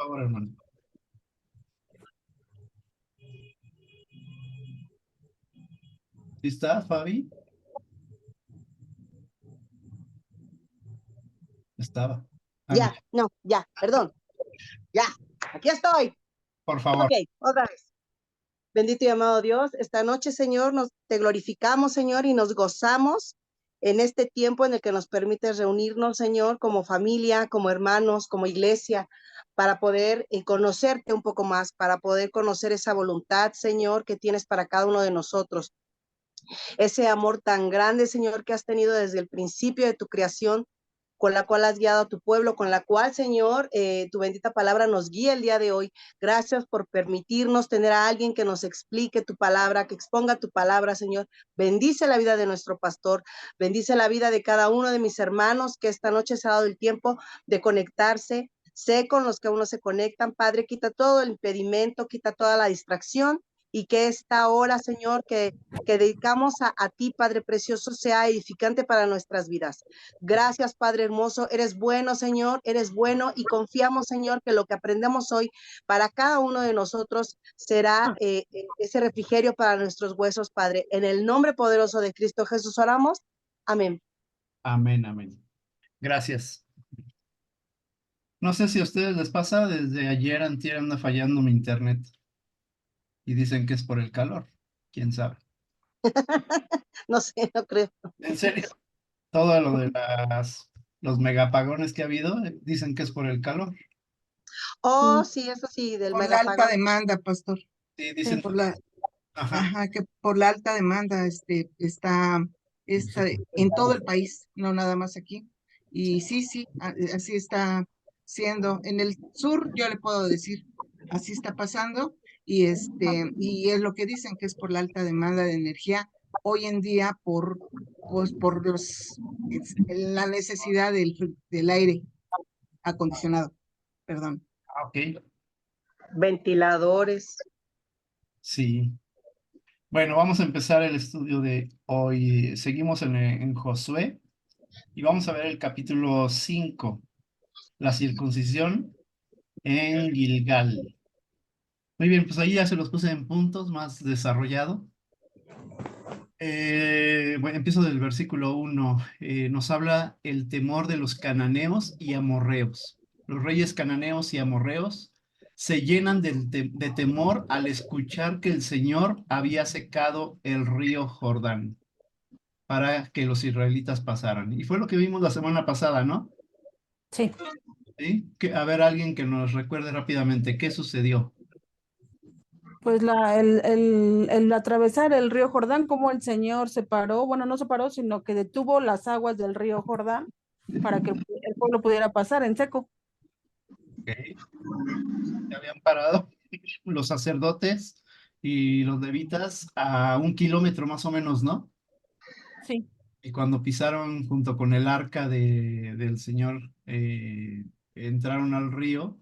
favor, hermano. ¿Sí está, Fabi? Estaba. Ah, no. Ya, no, ya, perdón. Ya, aquí estoy. Por favor. Ok, otra vez. Bendito y amado Dios, esta noche, Señor, te glorificamos, Señor, y nos gozamos en este tiempo en el que nos permites reunirnos, Señor, como familia, como hermanos, como iglesia, para poder conocerte un poco más, para poder conocer esa voluntad, Señor, que tienes para cada uno de nosotros. Ese amor tan grande, Señor, que has tenido desde el principio de tu creación, con la cual has guiado a tu pueblo, con la cual, Señor, tu bendita palabra nos guía el día de hoy. Gracias por permitirnos tener a alguien que nos explique tu palabra, que exponga tu palabra, Señor. Bendice la vida de nuestro pastor, bendice la vida de cada uno de mis hermanos que esta noche se ha dado el tiempo de conectarse. Sé con los que aún no se conectan, Padre, quita todo el impedimento, quita toda la distracción y que esta hora, Señor, que dedicamos a ti, Padre precioso, sea edificante para nuestras vidas. Gracias, Padre hermoso. Eres bueno, Señor, eres bueno y confiamos, Señor, que lo que aprendemos hoy para cada uno de nosotros será ese refrigerio para nuestros huesos, Padre. En el nombre poderoso de Cristo Jesús oramos. Amén. Amén, amén. Gracias. No sé si a ustedes les pasa, desde ayer antier anda fallando mi internet y dicen que es por el calor. ¿Quién sabe? No sé, no creo. En serio, todo lo de los megapagones que ha habido, dicen que es por el calor. Oh, Sí, sí, eso sí, del por la alta megapagón. demanda, pastor. Sí, Sí, dicen, por la, ajá. ajá, que por la alta demanda, está en todo el país, no nada más aquí. Y sí, así está siendo. En el sur, yo le puedo decir, así está pasando, y es lo que dicen que es por la alta demanda de energía hoy en día pues, la necesidad del aire acondicionado, perdón. Ok, Ventiladores. sí. Bueno, vamos a empezar el estudio de hoy. Seguimos en Josué y vamos a ver el capítulo 5, la circuncisión en Gilgal. Muy bien, pues ahí ya se los puse en puntos más desarrollado. Bueno, empiezo del versículo 1. Nos habla el temor de los cananeos y amorreos. Los reyes cananeos y amorreos se llenan de temor al escuchar que el Señor había secado el río Jordán para que los israelitas pasaran. Y fue lo que vimos la semana pasada, ¿no? Sí, ¿Sí? A ver, alguien que nos recuerde rápidamente qué sucedió. pues el atravesar el río Jordán, como el Señor separó, bueno, no separó, sino que detuvo las aguas del río Jordán para que el pueblo pudiera pasar en seco. Ok. Se habían parado los sacerdotes y los levitas a 1 kilómetro más o menos, ¿no? Sí, Y cuando pisaron junto con el arca del Señor, entraron al río,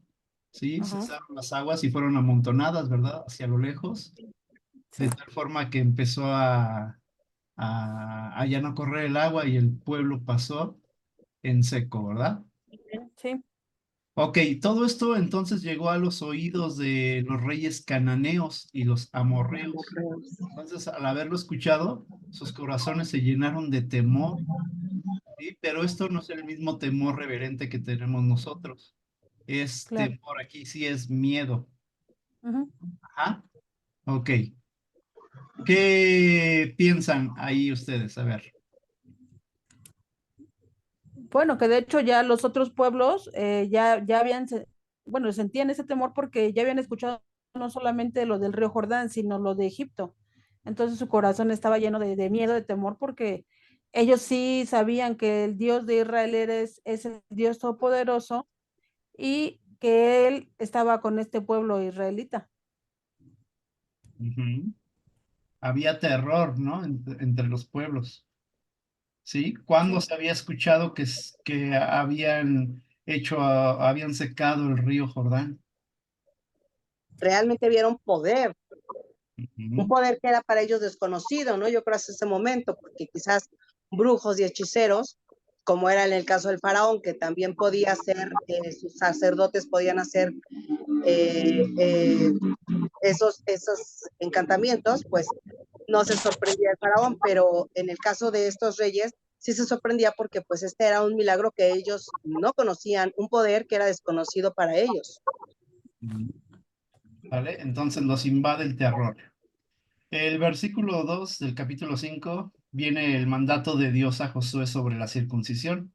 ¿sí? ajá, Cesaron las aguas y fueron amontonadas, ¿verdad? Hacia lo lejos, sí, de tal forma que empezó a ya no correr el agua y el pueblo pasó en seco, ¿verdad? sí, Ok, todo esto entonces llegó a los oídos de los reyes cananeos y los amorreos. Entonces, al haberlo escuchado, sus corazones se llenaron de temor, ¿sí? Pero esto no es el mismo temor reverente que tenemos nosotros. Es claro. temor, aquí sí es miedo. Ujú. Ajá. Ok. ¿Qué piensan ahí ustedes? A ver. Bueno, que de hecho ya los otros pueblos ya habían, bueno, sentían ese temor porque ya habían escuchado no solamente lo del río Jordán, sino lo de Egipto. Entonces su corazón estaba lleno de miedo, de temor, porque ellos sí sabían que el Dios de Israel es el Dios todopoderoso y que él estaba con este pueblo israelita. Ujú. Había terror, ¿no? Entre los pueblos. ¿Sí? ¿Cuándo Sí, se había escuchado que habían secado el río Jordán? Realmente vieron poder, un Ujú. poder que era para ellos desconocido, ¿no? Yo creo hasta ese momento, porque quizás brujos y hechiceros como era en el caso del faraón, que también podía ser, sus sacerdotes podían hacer esos encantamientos, pues no se sorprendía el faraón, pero en el caso de estos reyes sí se sorprendía porque pues este era un milagro que ellos no conocían, un poder que era desconocido para ellos. ¿Vale? Entonces los invade el terror. El versículo 2 del capítulo 5 viene el mandato de Dios a Josué sobre la circuncisión.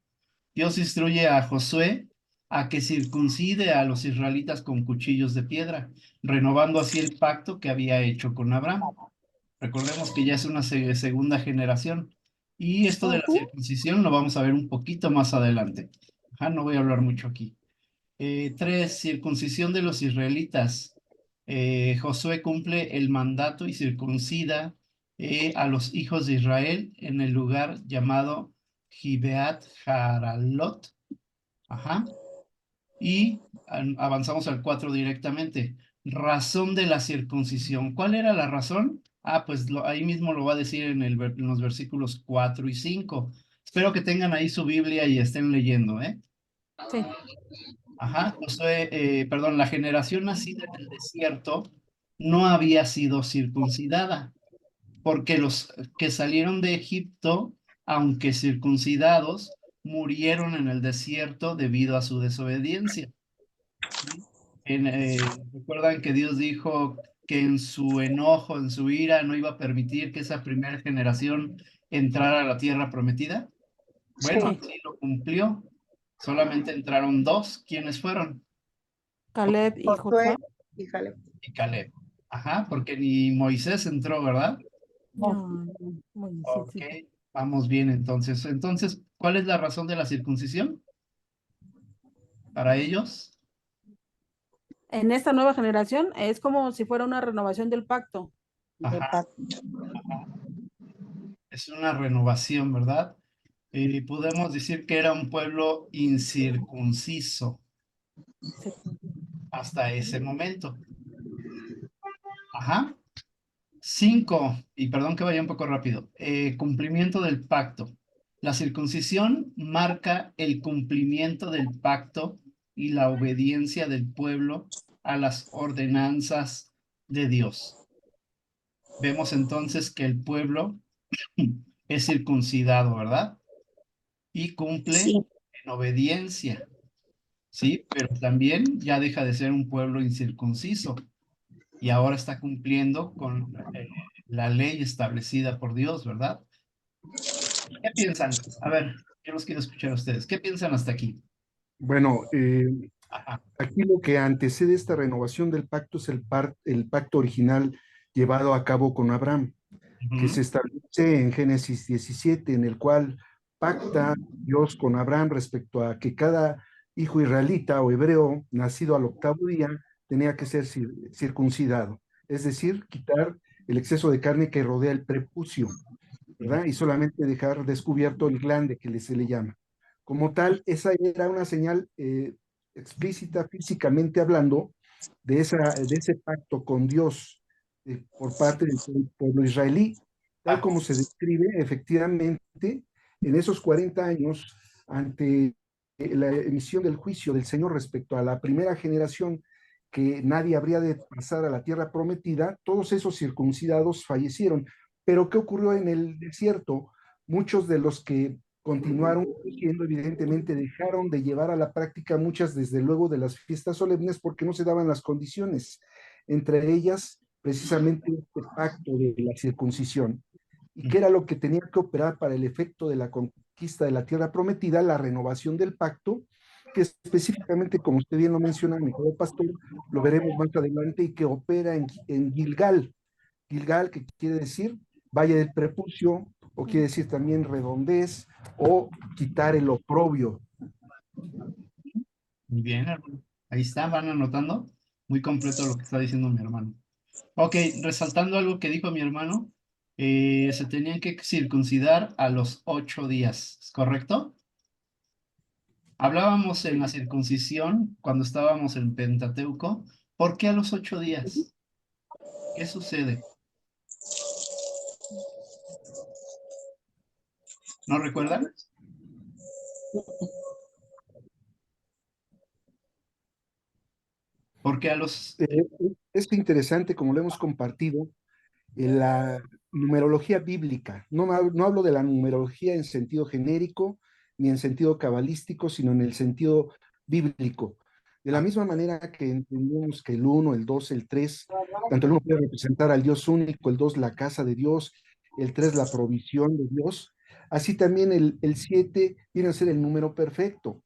Dios instruye a Josué a que circuncide a los israelitas con cuchillos de piedra, renovando así el pacto que había hecho con Abraham. Recordemos que ya es una segunda generación. Y esto de la circuncisión lo vamos a ver un poquito más adelante. No voy a hablar mucho aquí. 3. Circuncisión de los israelitas. Josué cumple el mandato y circuncida a los hijos de Israel en el lugar llamado Gibeat Haralot. Y avanzamos al 4 directamente. Razón de la circuncisión. ¿Cuál era la razón? Pues ahí mismo lo va a decir en los versículos 4 y 5. Espero que tengan ahí su Biblia y estén leyendo, ¿eh? Sí. Josué, perdón, la generación nacida en el desierto no había sido circuncidada, porque los que salieron de Egipto, aunque circuncidados, murieron en el desierto debido a su desobediencia. ¿Recuerdan que Dios dijo que en su enojo, en su ira, no iba a permitir que esa primera generación entrara a la tierra prometida? Bueno, Sí. sí lo cumplió. Solamente entraron 2. ¿Quiénes fueron? Caleb y Josué Josué. y Caleb. Y Caleb. Porque ni Moisés entró, ¿verdad? No, muy Ok, sencillo. vamos bien entonces. Entonces, ¿cuál es la razón de la circuncisión para ellos? En esta nueva generación es como si fuera una renovación del pacto. Ajá, es una renovación, ¿verdad? Y podemos decir que era un pueblo incircunciso Sí. hasta ese momento. 5, y perdón que vaya un poco rápido, cumplimiento del pacto. La circuncisión marca el cumplimiento del pacto y la obediencia del pueblo a las ordenanzas de Dios. Vemos entonces que el pueblo es circuncidado, ¿verdad? Y cumple en obediencia, ¿sí? Pero también ya deja de ser un pueblo incircunciso y ahora está cumpliendo con la ley establecida por Dios, ¿verdad? ¿Qué piensan? A ver, yo los quiero escuchar a ustedes. ¿Qué piensan hasta aquí? Bueno, Ajá. aquí lo que antecede esta renovación del pacto es el pacto original llevado a cabo con Abraham, que se establece en Génesis 17, en el cual pacta Dios con Abraham respecto a que cada hijo israelita o hebreo nacido al 8º día tenía que ser circuncidado, es decir, quitar el exceso de carne que rodea el prepucio, ¿verdad? Y solamente dejar descubierto el glande que se le llama. Como tal, esa era una señal explícita físicamente hablando de ese pacto con Dios por parte del pueblo israelí, tal como se describe efectivamente en esos 40 años ante la emisión del juicio del Señor respecto a la primera generación que nadie habría de pasar a la tierra prometida, todos esos circuncidados fallecieron. Pero ¿qué ocurrió en el desierto? Muchos de los que continuaron surgiendo, evidentemente dejaron de llevar a la práctica muchas, desde luego, de las fiestas solemnes porque no se daban las condiciones, entre ellas precisamente este pacto de la circuncisión. ¿Y qué era lo que tenía que operar para el efecto de la conquista de la tierra prometida? La renovación del pacto, que específicamente, como usted bien lo menciona, mi querido pastor, lo veremos más adelante, y que opera en Gilgal. Gilgal, que quiere decir valle del prepucio, o quiere decir también redondez, o quitar el oprobio. Muy bien, hermano. Ahí está, van anotando. Muy completo lo que está diciendo mi hermano. Ok, resaltando algo que dijo mi hermano, se tenían que circuncidar a los 8 días, ¿es correcto? Hablábamos en la circuncisión cuando estábamos en Pentateuco. ¿Por qué a los 8 días? ¿Qué sucede? ¿No recuerdan? Porque a los... Es interesante, como lo hemos compartido, en la numerología bíblica. No hablo de la numerología en sentido genérico ni en sentido cabalístico, sino en el sentido bíblico. De la misma manera que entendemos que el uno, el 2, el 3, tanto el uno puede representar al Dios único, el 2 la casa de Dios, el 3 la provisión de Dios, así también el 7 viene a ser el número perfecto.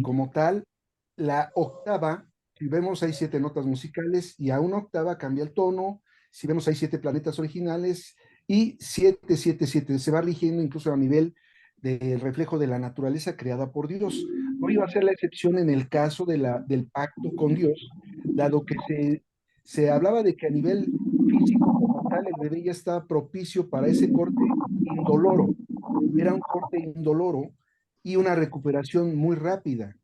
Como tal, la octava, si vemos hay 7 notas musicales y a una octava cambia el tono. Si vemos hay 7 planetas originales y 7, 7, 7, se va rigiendo incluso a nivel del reflejo de la naturaleza creada por Dios. No iba a ser la excepción en el caso del pacto con Dios, dado que se hablaba de que a nivel físico como tal el bebé ya estaba propicio para ese corte indoloro. Era un corte indoloro y una recuperación muy rápida,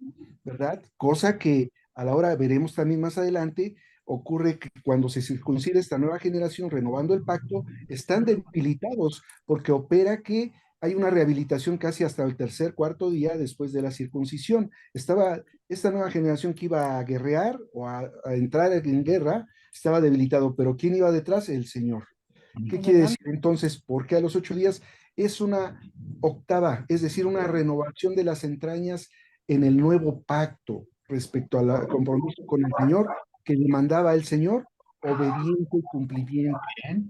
¿verdad? Cosa que a la hora veremos también más adelante, ocurre que cuando se circuncida esta nueva generación renovando el pacto, están debilitados porque opera que hay una rehabilitación casi hasta el tercer, cuarto día después de la circuncisión. Estaba esta nueva generación que iba a guerrear o a entrar en guerra, estaba debilitado, pero ¿quién iba detrás? El Señor. ¿Qué quiere decir entonces? Porque a los 8 días es una octava, es decir, una renovación de las entrañas en el nuevo pacto respecto al compromiso con el Señor que demandaba el Señor, obediente y cumplimiento. Bien.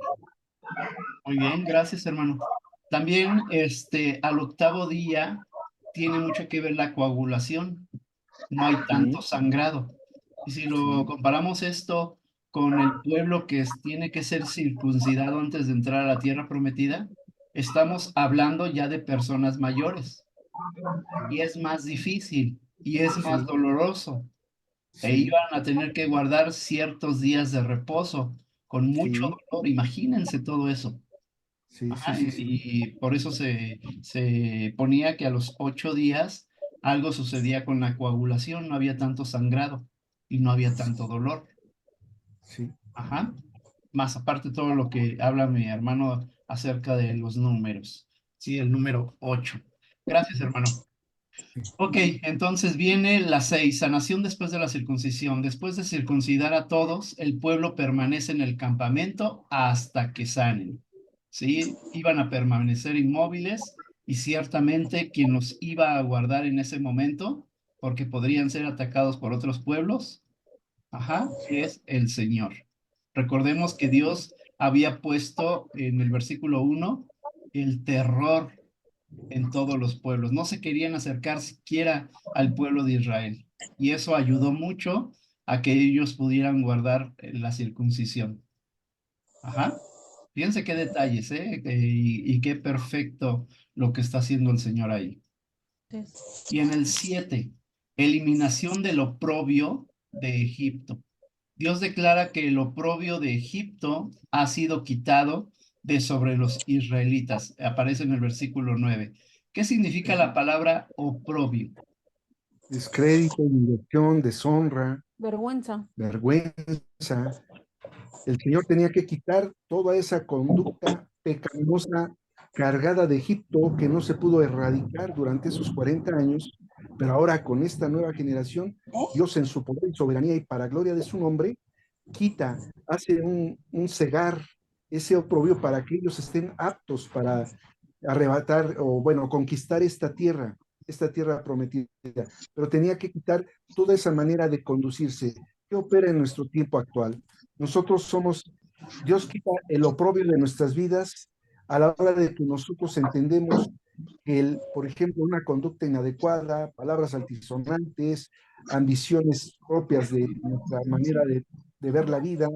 Muy bien, gracias, hermano. También, al octavo día tiene mucho que ver la coagulación. No hay tanto sangrado. Y si lo comparamos esto con el pueblo que tiene que ser circuncidado antes de entrar a la tierra prometida, estamos hablando ya de personas mayores. Y es más difícil y es más Sí, doloroso. E sí, iban a tener que guardar ciertos días de reposo con mucho sí, dolor. Imagínense todo eso. sí, sí, Ajá, sí, sí, y por eso se ponía que a los 8 días algo sucedía con la coagulación, no había tanto sangrado y no había tanto dolor. sí. Ajá. Más aparte todo lo que habla mi hermano acerca de los números. Sí, el número 8. Gracias, hermano. Ok, entonces viene la 6, sanación después de la circuncisión. Después de circuncidar a todos, el pueblo permanece en el campamento hasta que sanen. ¿Sí? Iban a permanecer inmóviles y ciertamente quien los iba a guardar en ese momento, porque podrían ser atacados por otros pueblos, ajá, es el Señor. Recordemos que Dios había puesto en el versículo 1 el terror en todos los pueblos. No se querían acercar siquiera al pueblo de Israel. Y eso ayudó mucho a que ellos pudieran guardar la circuncisión. Ajá. Fíjense qué detalles, ¿eh? Y qué perfecto lo que está haciendo el Señor ahí. Y en el 7, eliminación del oprobio de Egipto. Dios declara que el oprobio de Egipto ha sido quitado de sobre los israelitas. Aparece en el versículo 9. ¿Qué significa la palabra oprobio? Descrédito, humillación, deshonra, Vergüenza. vergüenza. El Señor tenía que quitar toda esa conducta pecaminosa cargada de Egipto que no se pudo erradicar durante esos 40 años, pero ahora con esta nueva generación, Dios en su poder y soberanía y para gloria de su nombre, quita, hace un cegar ese oprobio para que ellos estén aptos para arrebatar o bueno, conquistar esta tierra prometida, pero tenía que quitar toda esa manera de conducirse que opera en nuestro tiempo actual. Nosotros somos, Dios quita el oprobio de nuestras vidas a la hora de que nosotros entendemos que, por ejemplo, una conducta inadecuada, palabras altisonantes, ambiciones propias de nuestra manera de ver la vida,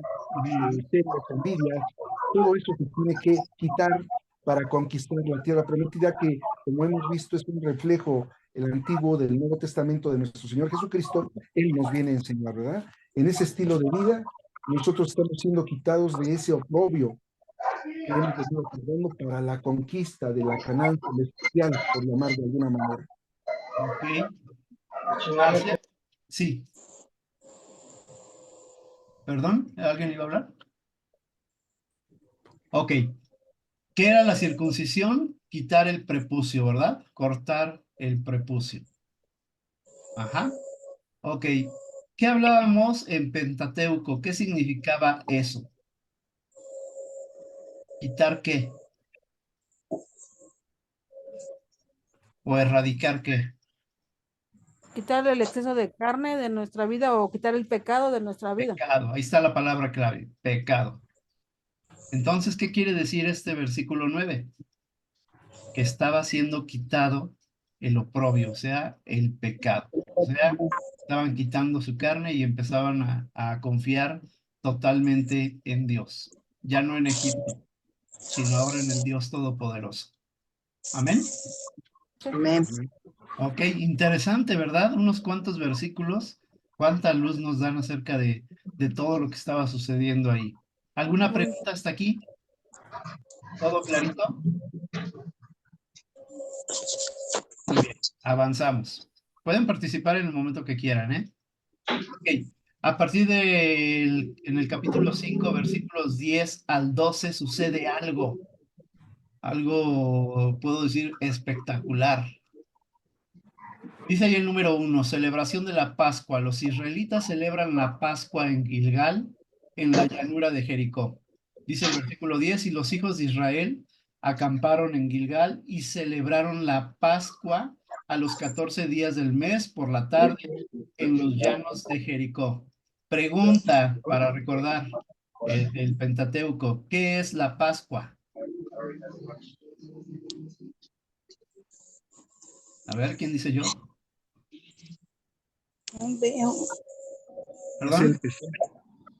celos, envidias, todo eso se tiene que quitar para conquistar la tierra prometida que, como hemos visto, es un reflejo el Antiguo del Nuevo Testamento de nuestro Señor Jesucristo. Él nos viene a enseñar, ¿verdad? En ese estilo de vida, nosotros estamos siendo quitados de ese oprobio que hemos venido cargando para la conquista de la Canaán celestial, por llamar de alguna manera. Ok. Sí. ¿Perdón? ¿Alguien iba a hablar? Ok. ¿Qué era la circuncisión? Quitar el prepucio, ¿verdad? Cortar el prepucio. Ajá. Ok. ¿Qué hablábamos en Pentateuco? ¿Qué significaba eso? ¿Quitar qué? ¿O erradicar qué? Quitar el exceso de carne de nuestra vida o quitar el pecado de nuestra vida. Pecado. Ahí está la palabra clave. Pecado. Entonces, ¿qué quiere decir este versículo 9? Que estaba siendo quitado el oprobio, o sea, el pecado. O sea, estaban quitando su carne y empezaban a confiar totalmente en Dios. Ya no en Egipto, sino ahora en el Dios Todopoderoso. Amén. Amén. Ok, interesante, ¿verdad? Unos cuantos versículos. Cuánta luz nos dan acerca de todo lo que estaba sucediendo ahí. ¿Alguna pregunta hasta aquí? ¿Todo clarito? Muy bien, avanzamos. Pueden participar en el momento que quieran, ¿eh? Ok, a partir en el capítulo 5, versículos 10 al 12, sucede algo, puedo decir, espectacular. Dice ahí el número 1, celebración de la Pascua. Los israelitas celebran la Pascua en Gilgal, en la llanura de Jericó. Dice el versículo 10, y los hijos de Israel acamparon en Gilgal y celebraron la Pascua a los 14 días del mes por la tarde en los llanos de Jericó. Pregunta para recordar el Pentateuco, ¿qué es la Pascua? A ver, ¿quién dice yo? Es el ¿Perdón? Pesaj.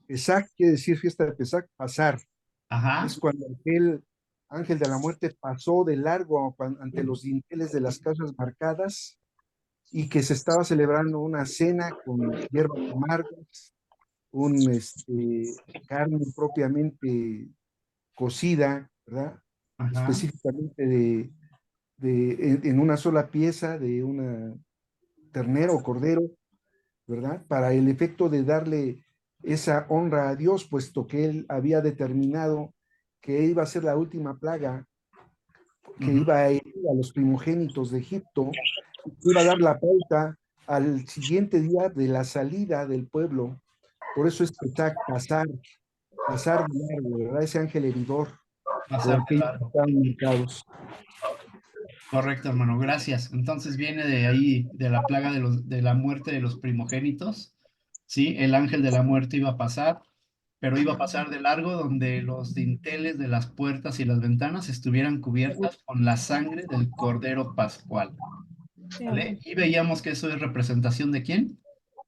Pesaj quiere decir fiesta de Pesaj, pasar. Ajá, Es cuando aquel ángel de la muerte pasó de largo ante los dinteles de las casas marcadas y que se estaba celebrando una cena con hierbas amargas, carne propiamente cocida, ¿verdad? ajá, Específicamente en una sola pieza de una ternera o cordero, ¿verdad? Para el efecto de darle esa honra a Dios, puesto que él había determinado que iba a ser la última plaga que ujú. iba a ir a los primogénitos de Egipto, iba a dar la pauta al siguiente día de la salida del pueblo. Por eso es Pesach, pasar de largo, ¿verdad? Ese ángel heridor por Pasar de aquellos que largo. estaban marcados. Correcto, hermano, gracias. Entonces viene de ahí, de la plaga de la muerte de los primogénitos, ¿sí? El ángel de la muerte iba a pasar, pero iba a pasar de largo donde los dinteles de las puertas y las ventanas estuvieran cubiertas con la sangre del Cordero Pascual, Sí, ¿vale? amén. Y veíamos que eso es representación de ¿quién?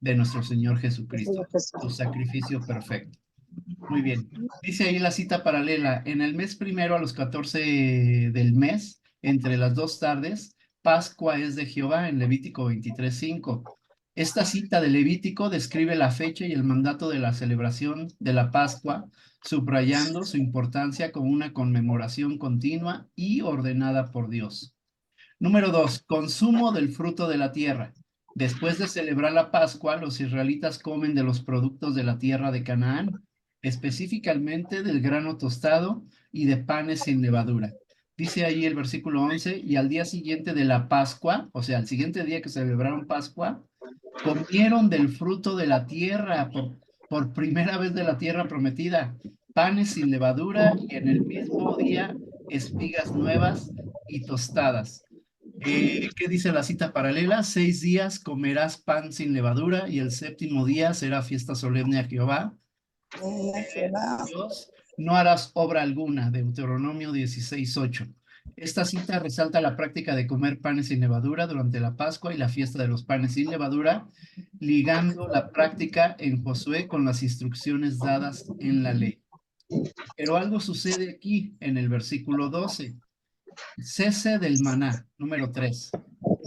De nuestro Señor Jesucristo, Señor Jesús. su sacrificio perfecto. Muy bien. Dice ahí la cita paralela. En el mes primero a los 14 del mes, entre las dos tardes, Pascua es de Jehová en Levítico 23:5. Esta cita de Levítico describe la fecha y el mandato de la celebración de la Pascua, subrayando su importancia como una conmemoración continua y ordenada por Dios. Número 2, consumo del fruto de la tierra. Después de celebrar la Pascua, los israelitas comen de los productos de la tierra de Canaán, específicamente del grano tostado y de panes sin levadura. Dice ahí el versículo 11, y al día siguiente de la Pascua, o sea, al siguiente día que celebraron Pascua, comieron del fruto de la tierra por primera vez de la tierra prometida, panes sin levadura y en el mismo día espigas nuevas y tostadas. ¿Qué dice la cita paralela? 6 días comerás pan sin levadura y el séptimo día será fiesta solemne a Jehová. Dios, no harás obra alguna. Deuteronomio 16:8. Esta cita resalta la práctica de comer panes sin levadura durante la Pascua y la fiesta de los panes sin levadura, ligando la práctica en Josué con las instrucciones dadas en la ley. Pero algo sucede aquí en el versículo 12. Cese del maná, número 3.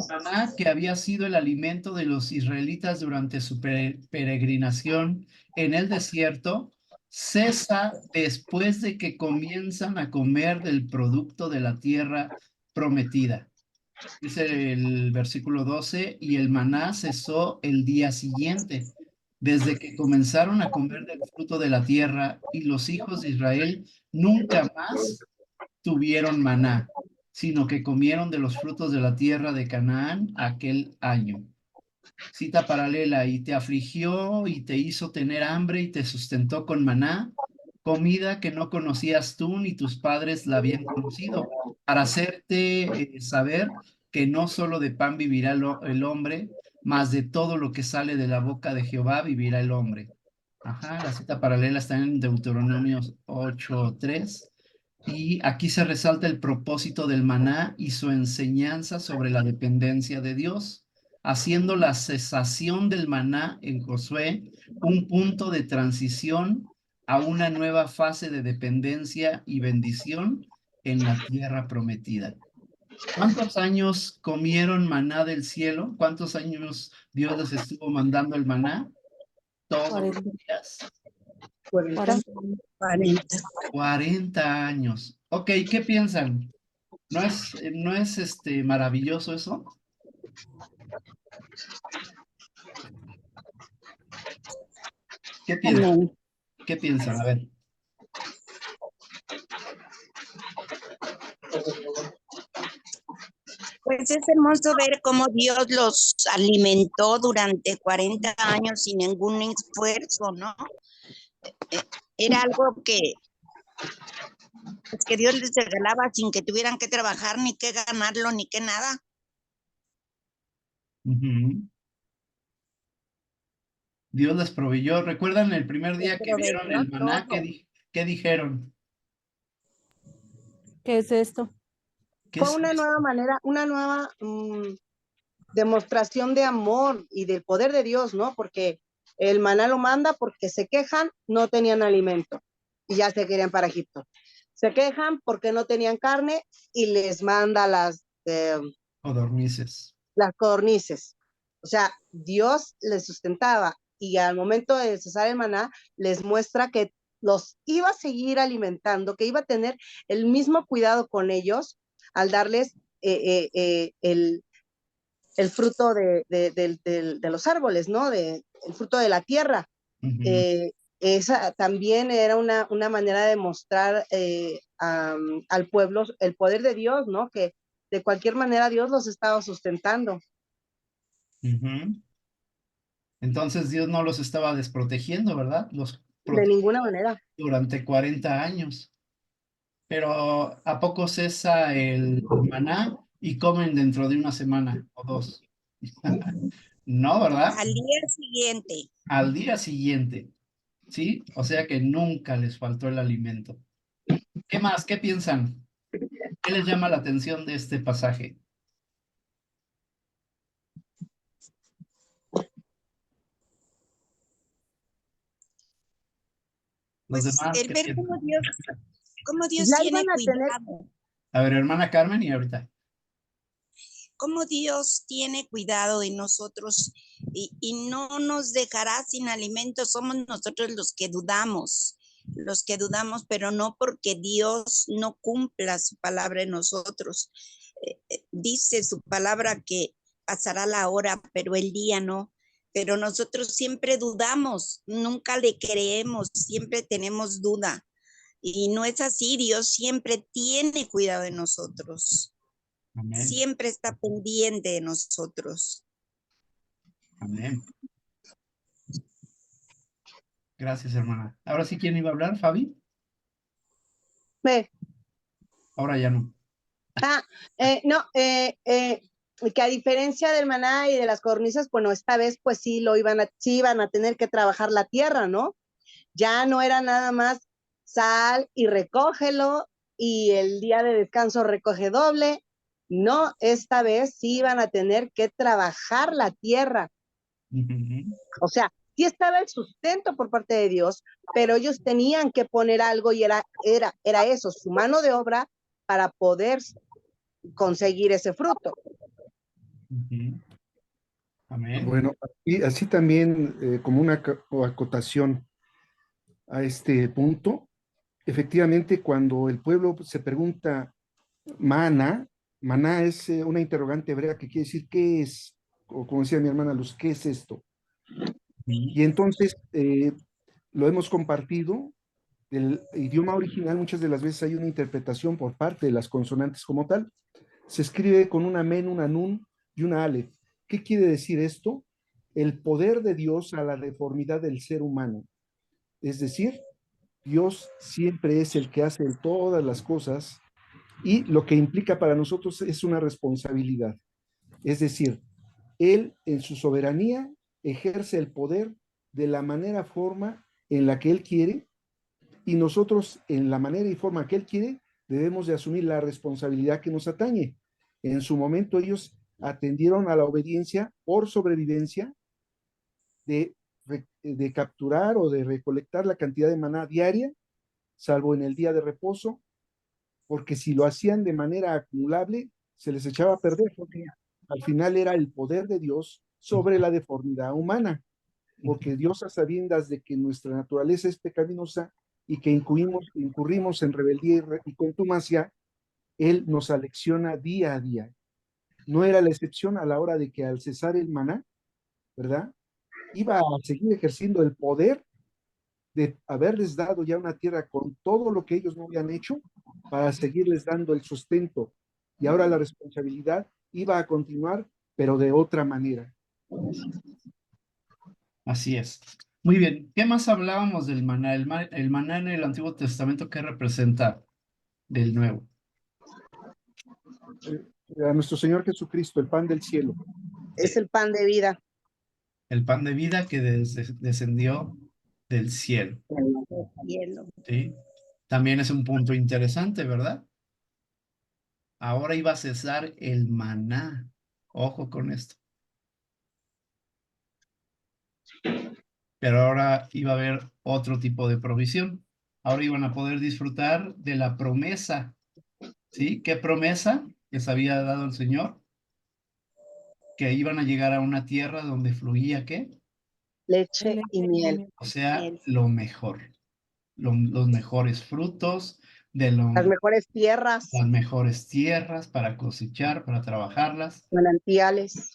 Maná, que había sido el alimento de los israelitas durante su peregrinación en el desierto, cesa después de que comienzan a comer del producto de la tierra prometida. Dice el versículo 12, y el maná cesó el día siguiente, desde que comenzaron a comer del fruto de la tierra, y los hijos de Israel nunca más tuvieron maná, sino que comieron de los frutos de la tierra de Canaán aquel año. Cita paralela, y te afligió y te hizo tener hambre y te sustentó con maná, comida que no conocías tú ni tus padres la habían conocido, para hacerte saber que no solo de pan vivirá el hombre, mas de todo lo que sale de la boca de Jehová vivirá el hombre. Ajá, la cita paralela está en Deuteronomio 8:3. Y aquí se resalta el propósito del maná y su enseñanza sobre la dependencia de Dios, haciendo la cesación del maná en Josué un punto de transición a una nueva fase de dependencia y bendición en la tierra prometida. ¿Cuántos años comieron maná del cielo? ¿Cuántos años Dios les estuvo mandando el maná? Todos los 40. días. 40. 40. 40 años. Ok, ¿qué piensan? ¿No es maravilloso eso? ¿Qué piensan? Amén. ¿Qué piensan? A ver. Pues es hermoso ver cómo Dios los alimentó durante 40 años sin ningún esfuerzo, ¿no? Era algo pues que Dios les regalaba sin que tuvieran que trabajar, ni que ganarlo, ni que nada. Ujú. Dios les proveyó. ¿Recuerdan el primer día que Proveyó vieron el maná? todo. ¿Qué dijeron? ¿Qué es esto? ¿Qué Fue es una esto? nueva manera, una nueva demostración de amor y del poder de Dios, ¿no? Porque el maná lo manda porque se quejan, no tenían alimento y ya se querían para Egipto. Se quejan porque no tenían carne y les manda Codornices. las codornices. O sea, Dios les sustentaba y al momento de cesar el maná les muestra que los iba a seguir alimentando, que iba a tener el mismo cuidado con ellos al darles el fruto de los árboles, ¿no? El fruto de la tierra. Ujú. Esa también era una manera de mostrar al pueblo el poder de Dios, ¿no? Que de cualquier manera Dios los estaba sustentando. Ujú. Entonces Dios no los estaba desprotegiendo, ¿verdad? Los De protegió ninguna manera. durante 40 años. Pero ¿a poco cesa el maná y comen dentro de una semana o dos? No, ¿verdad? Al día siguiente, Al día siguiente, ¿sí? O sea que nunca les faltó el alimento. ¿Qué más? ¿Qué piensan? ¿Qué les llama la atención de este pasaje? Los pues demás, el ¿qué ver piensan? cómo Dios Ya iban tiene a tener, cuidado. A ver, hermana Carmen, y ahorita. Cómo Dios tiene cuidado de nosotros y no nos dejará sin alimento. Somos nosotros los que dudamos, pero no porque Dios no cumpla su palabra en nosotros. Dice su palabra que pasará la hora, pero el día no. Pero nosotros siempre dudamos, nunca le creemos, siempre tenemos duda. Y no es así, Dios siempre tiene cuidado de nosotros. Amén. Siempre está pendiente de nosotros. Amén. Gracias, hermana. Ahora sí, ¿quién iba a hablar? ¿Fabi? ve, Ahora ya no. no, que a diferencia del maná y de las cornisas, bueno, esta vez pues sí iban a tener que trabajar la tierra, ¿no? Ya no era nada más sal y recógelo y el día de descanso recoge doble. No, esta vez sí iban a tener que trabajar la tierra. Ujú. O sea, sí estaba el sustento por parte de Dios, pero ellos tenían que poner algo y era eso, su mano de obra para poder conseguir ese fruto. Ujú. Amén. Bueno, y así también como una acotación a este punto, efectivamente cuando el pueblo se pregunta maná, maná es una interrogante hebrea que quiere decir qué es, o como decía mi hermana Luz, ¿qué es esto? Ujú. Y entonces lo hemos compartido el idioma original muchas de las veces hay una interpretación por parte de las consonantes como tal. Se escribe con una men, una nun y una alef. ¿Qué quiere decir esto? El poder de Dios a la deformidad del ser humano. Es decir, Dios siempre es el que hace todas las cosas y lo que implica para nosotros es una responsabilidad. Es decir, Él en su soberanía ejerce el poder de la manera, forma en la que Él quiere y nosotros en la manera y forma que Él quiere debemos de asumir la responsabilidad que nos atañe. En su momento ellos atendieron a la obediencia por sobrevivencia de capturar o de recolectar la cantidad de maná diaria, salvo en el día de reposo, porque si lo hacían de manera acumulable, se les echaba a perder, porque al final era el poder de Dios sobre la deformidad humana, porque Dios a sabiendas de que nuestra naturaleza es pecaminosa y que incurrimos en rebeldía y contumacia, Él nos alecciona día a día. No era la excepción a la hora de que al cesar el maná, ¿verdad? Iba a seguir ejerciendo el poder de haberles dado ya una tierra con todo lo que ellos no habían hecho para seguirles dando el sustento. Y ahora la responsabilidad iba a continuar, pero de otra manera. Así es. Muy bien. ¿Qué más hablábamos del maná? El maná en el Antiguo Testamento, ¿qué representa del Nuevo? A nuestro Señor Jesucristo, el pan del cielo. Es el pan de vida. El pan de vida que descendió del cielo. Cielo. ¿Sí? También es un punto interesante, ¿verdad? Ahora iba a cesar el maná. Ojo con esto. Pero ahora iba a haber otro tipo de provisión. Ahora iban a poder disfrutar de la promesa. ¿Sí? ¿Qué promesa que les había dado el Señor? Que iban a llegar a una tierra donde fluía, ¿qué? Leche y miel. O sea, Miel. lo mejor. Los mejores frutos, Las mejores tierras, las mejores tierras para cosechar, para trabajarlas. manantiales.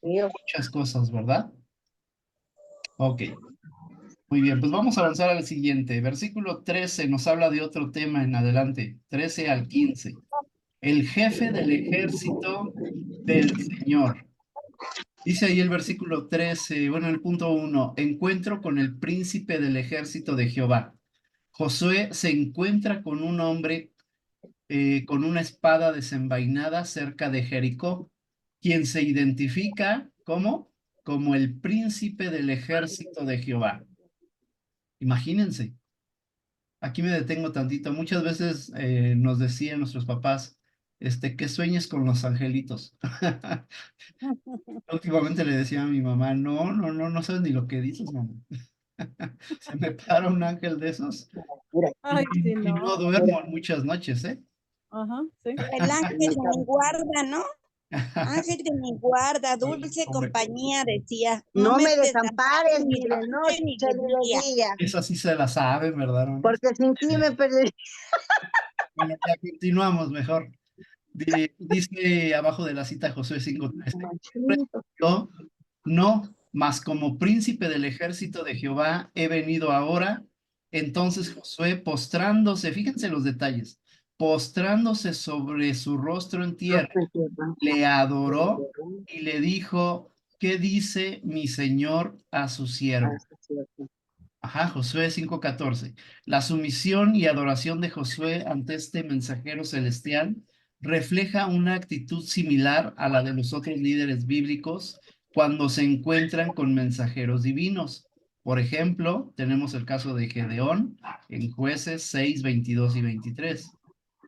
Mío. Muchas cosas, ¿verdad? Ok. Muy bien, pues vamos a avanzar al siguiente. Versículo 13 nos habla de otro tema en adelante. 13 al 15. El jefe del ejército del Señor. Dice ahí el versículo 13, bueno, el punto 1, encuentro con el príncipe del ejército de Jehová. Josué se encuentra con un hombre con una espada desenvainada cerca de Jericó, quien se identifica como el príncipe del ejército de Jehová. Imagínense, aquí me detengo tantito. Muchas veces nos decían nuestros papás, que sueñes con los angelitos. Últimamente le decía a mi mamá, no sabes ni lo que dices, mamá. Se me para un ángel de esos Ay, sí, y no no. duermo en muchas noches, ¿eh? Ajá, sí. El ángel de mi guarda, ¿no? Ángel de mi guarda, dulce Hombre, compañía, decía. No me desampares desampares ni de noche ni ni de de día. día, esa sí se la sabe, ¿verdad, hermanos? porque sin ti me perderé. Bueno, ya continuamos mejor. Dice abajo de la cita Josué 5:13. Yo no, mas como príncipe del ejército de Jehová he venido ahora. Entonces Josué, postrándose, fíjense los detalles, postrándose sobre su rostro en tierra, le adoró y le dijo, ¿qué dice mi señor a su siervo? Ajá, Josué 5:14. La sumisión y adoración de Josué ante este mensajero celestial refleja una actitud similar a la de los otros líderes bíblicos cuando se encuentran con mensajeros divinos. Por ejemplo, tenemos el caso de Gedeón en Jueces 6, 22 y 23.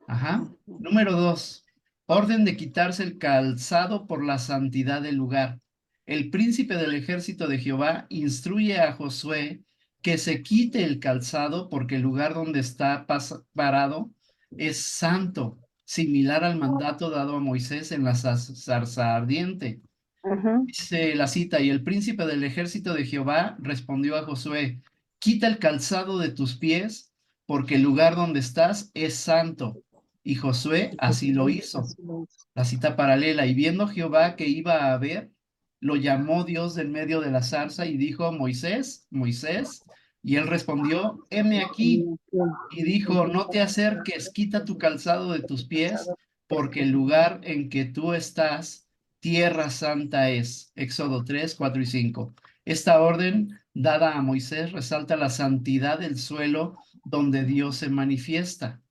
Ajá. Número 2. Orden de quitarse el calzado por la santidad del lugar. El príncipe del ejército de Jehová instruye a Josué que se quite el calzado porque el lugar donde está parado es santo, similar al mandato dado a Moisés en la zarza ardiente. Dice la cita, y el príncipe del ejército de Jehová respondió a Josué, quita el calzado de tus pies porque el lugar donde estás es santo. Y Josué así lo hizo. La cita paralela, y viendo Jehová que iba a ver, lo llamó Dios en medio de la zarza y dijo, Moisés, Moisés, Y él respondió, heme aquí. Y dijo, no te acerques, quita tu calzado de tus pies, porque el lugar en que tú estás, tierra santa es. Éxodo 3, 4 y 5. Esta orden dada a Moisés resalta la santidad del suelo donde Dios se manifiesta,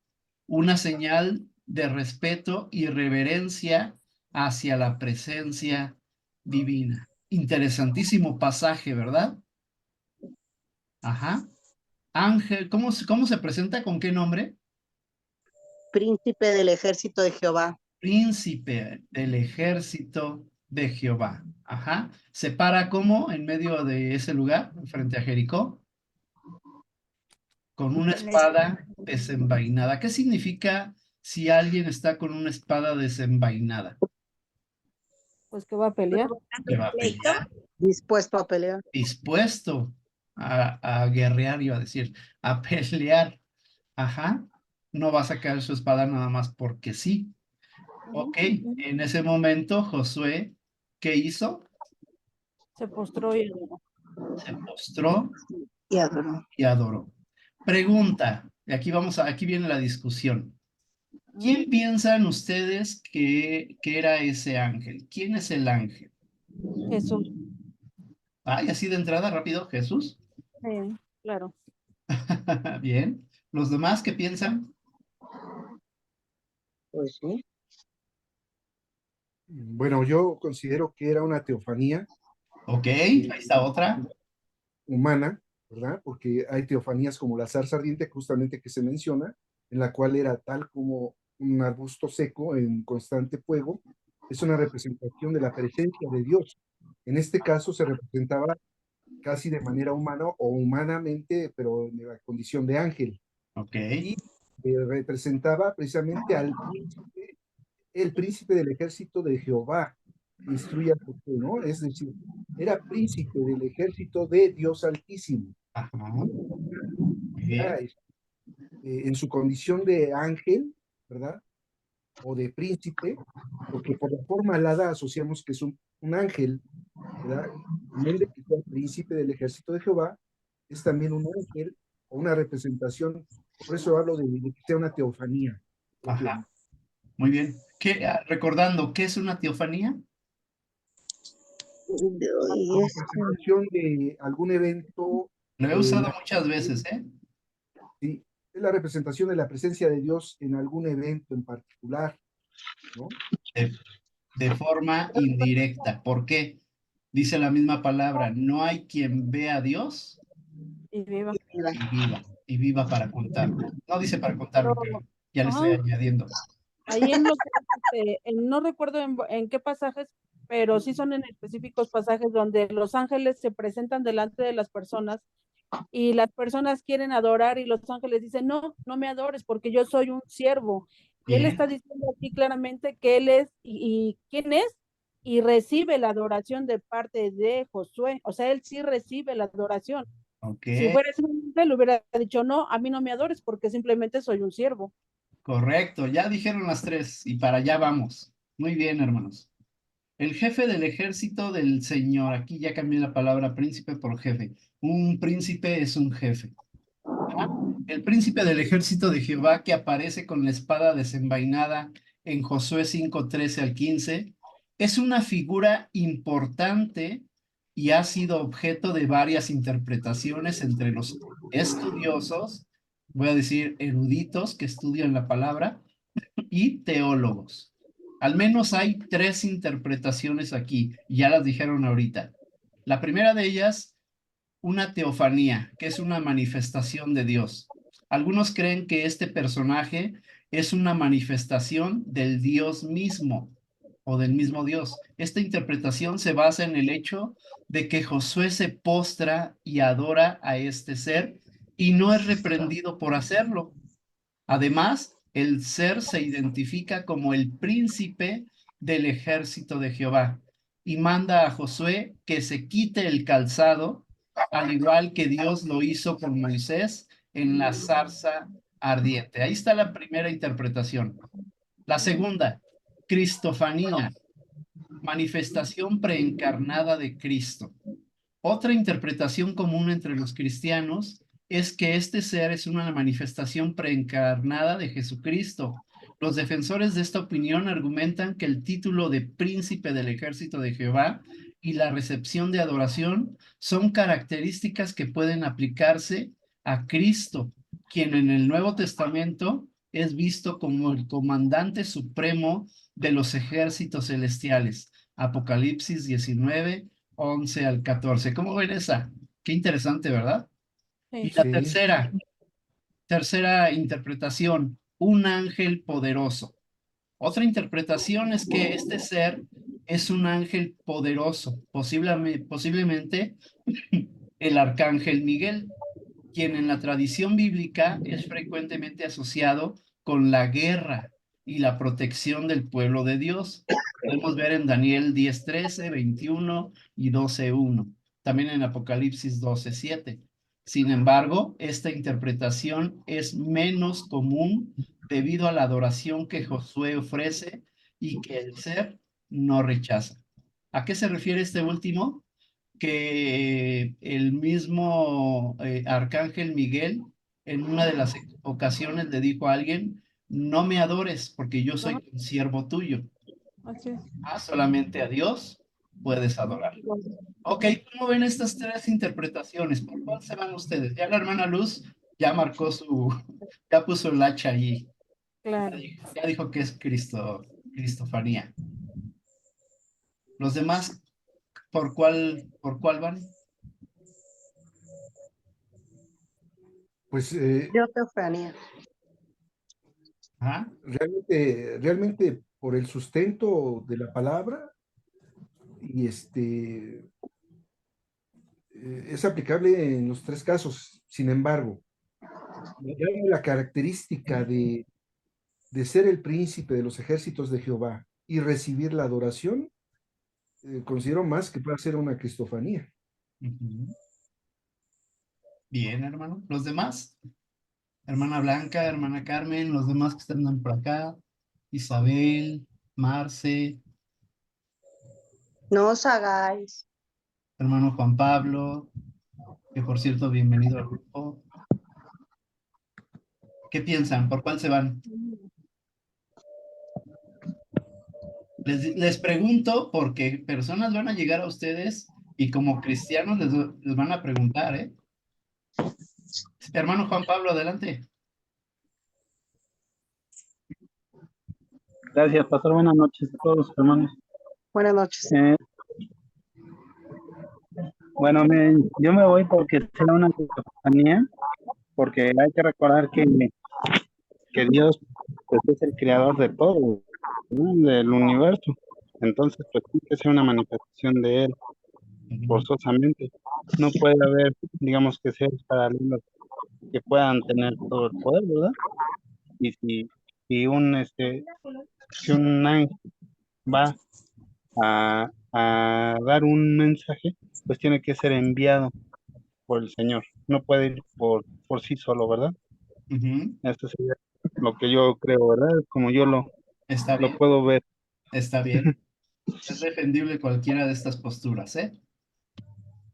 una señal de respeto y reverencia hacia la presencia divina. Interesantísimo pasaje, ¿verdad? Ajá. Ángel, cómo se presenta? ¿Con qué nombre? Príncipe del ejército de Jehová. Príncipe del ejército de Jehová. Ajá. ¿Se para cómo en medio de ese lugar, frente a Jericó? Con una espada desenvainada. ¿Qué significa si alguien está con una espada desenvainada? Pues que va a pelear. Que va a pelear, Dispuesto a pelear. dispuesto a guerrear, iba a decir, a pelear. Ajá. No va a sacar su espada nada más porque sí. Ok, en ese momento Josué, ¿qué hizo? Se postró y adoró. Se postró Y adoró. y adoró. Pregunta, y aquí viene la discusión. ¿Quién piensan ustedes que era ese ángel? ¿Quién es el ángel? Jesús. Ay, así de entrada, rápido, Jesús. Sí, claro. Bien. ¿Los demás qué piensan? Pues sí. Bueno, yo considero que era una teofanía Ok, ahí está otra. humana, ¿verdad? Porque hay teofanías como la zarza ardiente, justamente que se menciona, en la cual era tal como un arbusto seco en constante fuego. Es una representación de la presencia de Dios. En este caso se representaba casi de manera humana o humanamente, pero en la condición de ángel. Ok, Y representaba precisamente al príncipe, el príncipe del ejército de Jehová, que instruye a Josué, ¿no? Es decir, era príncipe del ejército de Dios Altísimo, ajá, ¿no? muy Era, bien. en su condición de ángel, ¿verdad? O de príncipe, porque por la forma alada asociamos que es un ángel, ¿verdad? En el de que sea príncipe del ejército de Jehová, es también un ángel o una representación, por eso hablo de que sea una teofanía, Ajá, propiamente. muy bien. Recordando, ¿qué es una teofanía? Y La es representación de algún evento, Lo he usado muchas veces, ¿eh? sí, es la representación de la presencia de Dios en algún evento en particular, ¿no? De, de forma indirecta. ¿Por qué? Dice la misma palabra, no hay quien vea a Dios Y viva. y viva para contarlo. No dice para Pero, contarlo, pero ya le estoy ajá, añadiendo. ahí en los, no recuerdo en qué pasajes, pero sí son en específicos pasajes donde los ángeles se presentan delante de las personas y las personas quieren adorar y los ángeles dicen, no, no me adores porque yo soy un siervo. Y él Bien, está diciendo aquí claramente que él es y quién es y recibe la adoración de parte de Josué. O sea, él sí recibe la adoración. ok, Si fuera ese ángel, hubiera dicho, no, a mí no me adores porque simplemente soy un siervo. correcto. Ya dijeron las tres y para allá vamos. Muy bien, hermanos. El jefe del ejército del Señor. Aquí ya cambié la palabra príncipe por jefe. Un príncipe es un jefe. ¿Ah? El príncipe del ejército de Jehová que aparece con la espada desenvainada en Josué 5:13 al 15 es una figura importante y ha sido objeto de varias interpretaciones entre los estudiosos, voy a decir eruditos que estudian la palabra, y teólogos. Al menos hay tres interpretaciones aquí, y ya las dijeron ahorita. La primera de ellas, una teofanía, que es una manifestación de Dios. Algunos creen que este personaje es una manifestación del Dios mismo o del mismo Dios. Esta interpretación se basa en el hecho de que Josué se postra y adora a este ser y no es reprendido por hacerlo. Además, el ser se identifica como el príncipe del ejército de Jehová y manda a Josué que se quite el calzado, al igual que Dios lo hizo con Moisés en la zarza ardiente. Ahí está la primera interpretación. La segunda, cristofanía, manifestación preencarnada de Cristo. Otra interpretación común entre los cristianos es que este ser es una manifestación preencarnada de Jesucristo. Los defensores de esta opinión argumentan que el título de príncipe del ejército de Jehová y la recepción de adoración son características que pueden aplicarse a Cristo, quien en el Nuevo Testamento es visto como el comandante supremo de los ejércitos celestiales. Apocalipsis 19, 11 al 14. ¿Cómo ven esa? Qué interesante, ¿verdad? Y la Sí. tercera interpretación, un ángel poderoso. Otra interpretación es que este ser es un ángel poderoso, posiblemente el arcángel Miguel, quien en la tradición bíblica es frecuentemente asociado con la guerra y la protección del pueblo de Dios. Podemos ver en Daniel 10:13, 21 y 12:1. También en Apocalipsis 12:7. Sin embargo, esta interpretación es menos común debido a la adoración que Josué ofrece y que el ser no rechaza. ¿A qué se refiere este último? Que el mismo Arcángel Miguel en una de las ocasiones le dijo a alguien, no me adores porque yo soy un siervo tuyo. Así es. Solamente a Dios puedes adorar. Ok, ¿cómo ven estas tres interpretaciones? ¿Por cuál se van ustedes? Ya la hermana Luz ya marcó ya puso el hacha allí. Claro. Ya dijo que es Cristofanía. Los demás, ¿por cuál van? Pues Yo teofanía. ¿Ah? realmente por el sustento de la palabra y es aplicable en los tres casos. Sin embargo, la característica de ser el príncipe de los ejércitos de Jehová y recibir la adoración, considero más que pueda ser una cristofanía. Ujú. Bien, hermano. ¿Los demás? Hermana Blanca, hermana Carmen, los demás que están por acá, Isabel, Marce, No os hagáis. hermano Juan Pablo, que por cierto, bienvenido al grupo. ¿Qué piensan? ¿Por cuál se van? Les pregunto porque personas van a llegar a ustedes y como cristianos les van a preguntar, ¿eh? Hermano Juan Pablo, adelante. Gracias, pastor. Buenas noches a todos, hermanos. Buenas noches. Bueno, yo me voy porque sea una compañía, porque hay que recordar que Dios pues, es el creador de todo, ¿no? Del universo. Entonces, pues tiene que ser una manifestación de Él, forzosamente. No puede haber, digamos, que seres paralelos que puedan tener todo el poder, ¿verdad? Y si un ángel va a dar un mensaje, pues tiene que ser enviado por el Señor. No puede ir por sí solo, ¿verdad? Esto sería lo que yo creo, ¿verdad? Como yo Está bien, lo puedo ver. está bien. Es defendible cualquiera de estas posturas, ¿eh?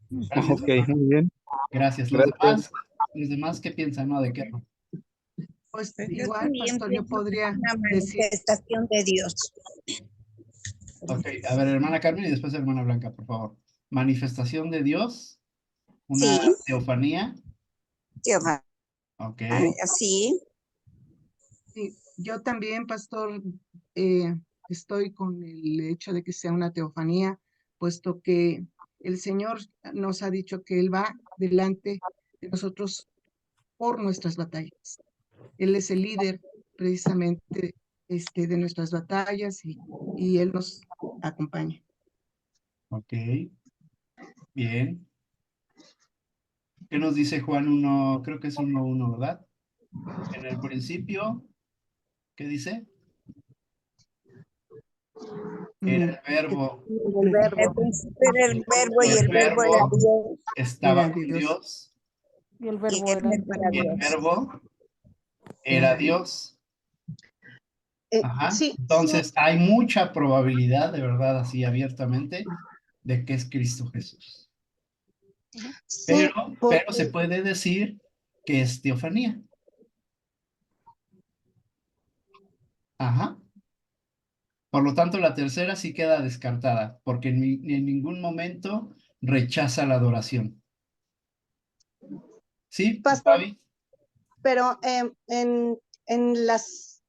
Gracias. Ok, muy bien. Gracias. Gracias. Los demás, ¿qué piensan? ¿No? ¿De qué? Pues Yo igual, también pastor, yo pienso que podría es una decir, manifestación de Dios. Ok, a ver, hermana Carmen y después hermana Blanca, por favor. Manifestación de Dios, una Sí. teofanía. Jehová. Ok. Así. sí, yo también, pastor, estoy con el hecho de que sea una teofanía, puesto que el Señor nos ha dicho que Él va delante de nosotros por nuestras batallas. Él es el líder precisamente de nuestras batallas y Él nos acompaña. Ok. Bien. ¿Qué nos dice Juan 1? Creo que es 1:1, ¿verdad? En el principio, ¿qué dice? Era el verbo. El verbo. Al principio era el verbo Y y el el verbo era verbo Dios estaba Era con Dios. Dios. Y el y verbo el era verbo era Y el Dios. verbo era Dios. Ajá. Sí, Entonces, hay mucha probabilidad, de verdad, así abiertamente, de que es Cristo Jesús. sí, Pero se puede decir que es teofanía. Ajá. Por lo tanto, la tercera sí queda descartada, porque en ningún momento rechaza la adoración. ¿Sí, Pastor, Fabi? pero en las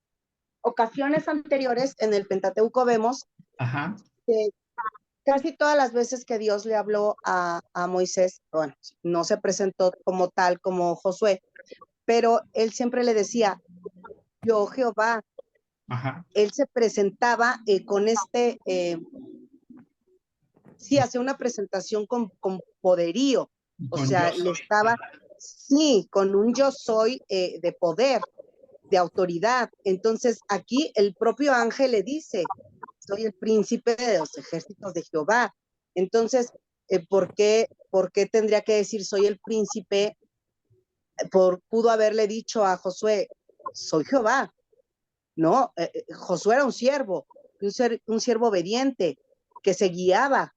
ocasiones anteriores en el Pentateuco vemos Ajá. que casi todas las veces que Dios le habló a Moisés, bueno, no se presentó como tal, como Josué, pero él siempre le decía, yo Jehová, Ajá. él se presentaba con sí, hacía una presentación con poderío, o Con yo sea, le soy. estaba, sí, con un yo soy de poder, de autoridad. Entonces, aquí el propio ángel le dice, soy el príncipe de los ejércitos de Jehová. Entonces, ¿por qué tendría que decir soy el príncipe? Pudo haberle dicho a Josué, soy Jehová. No, Josué era un siervo obediente, que se guiaba.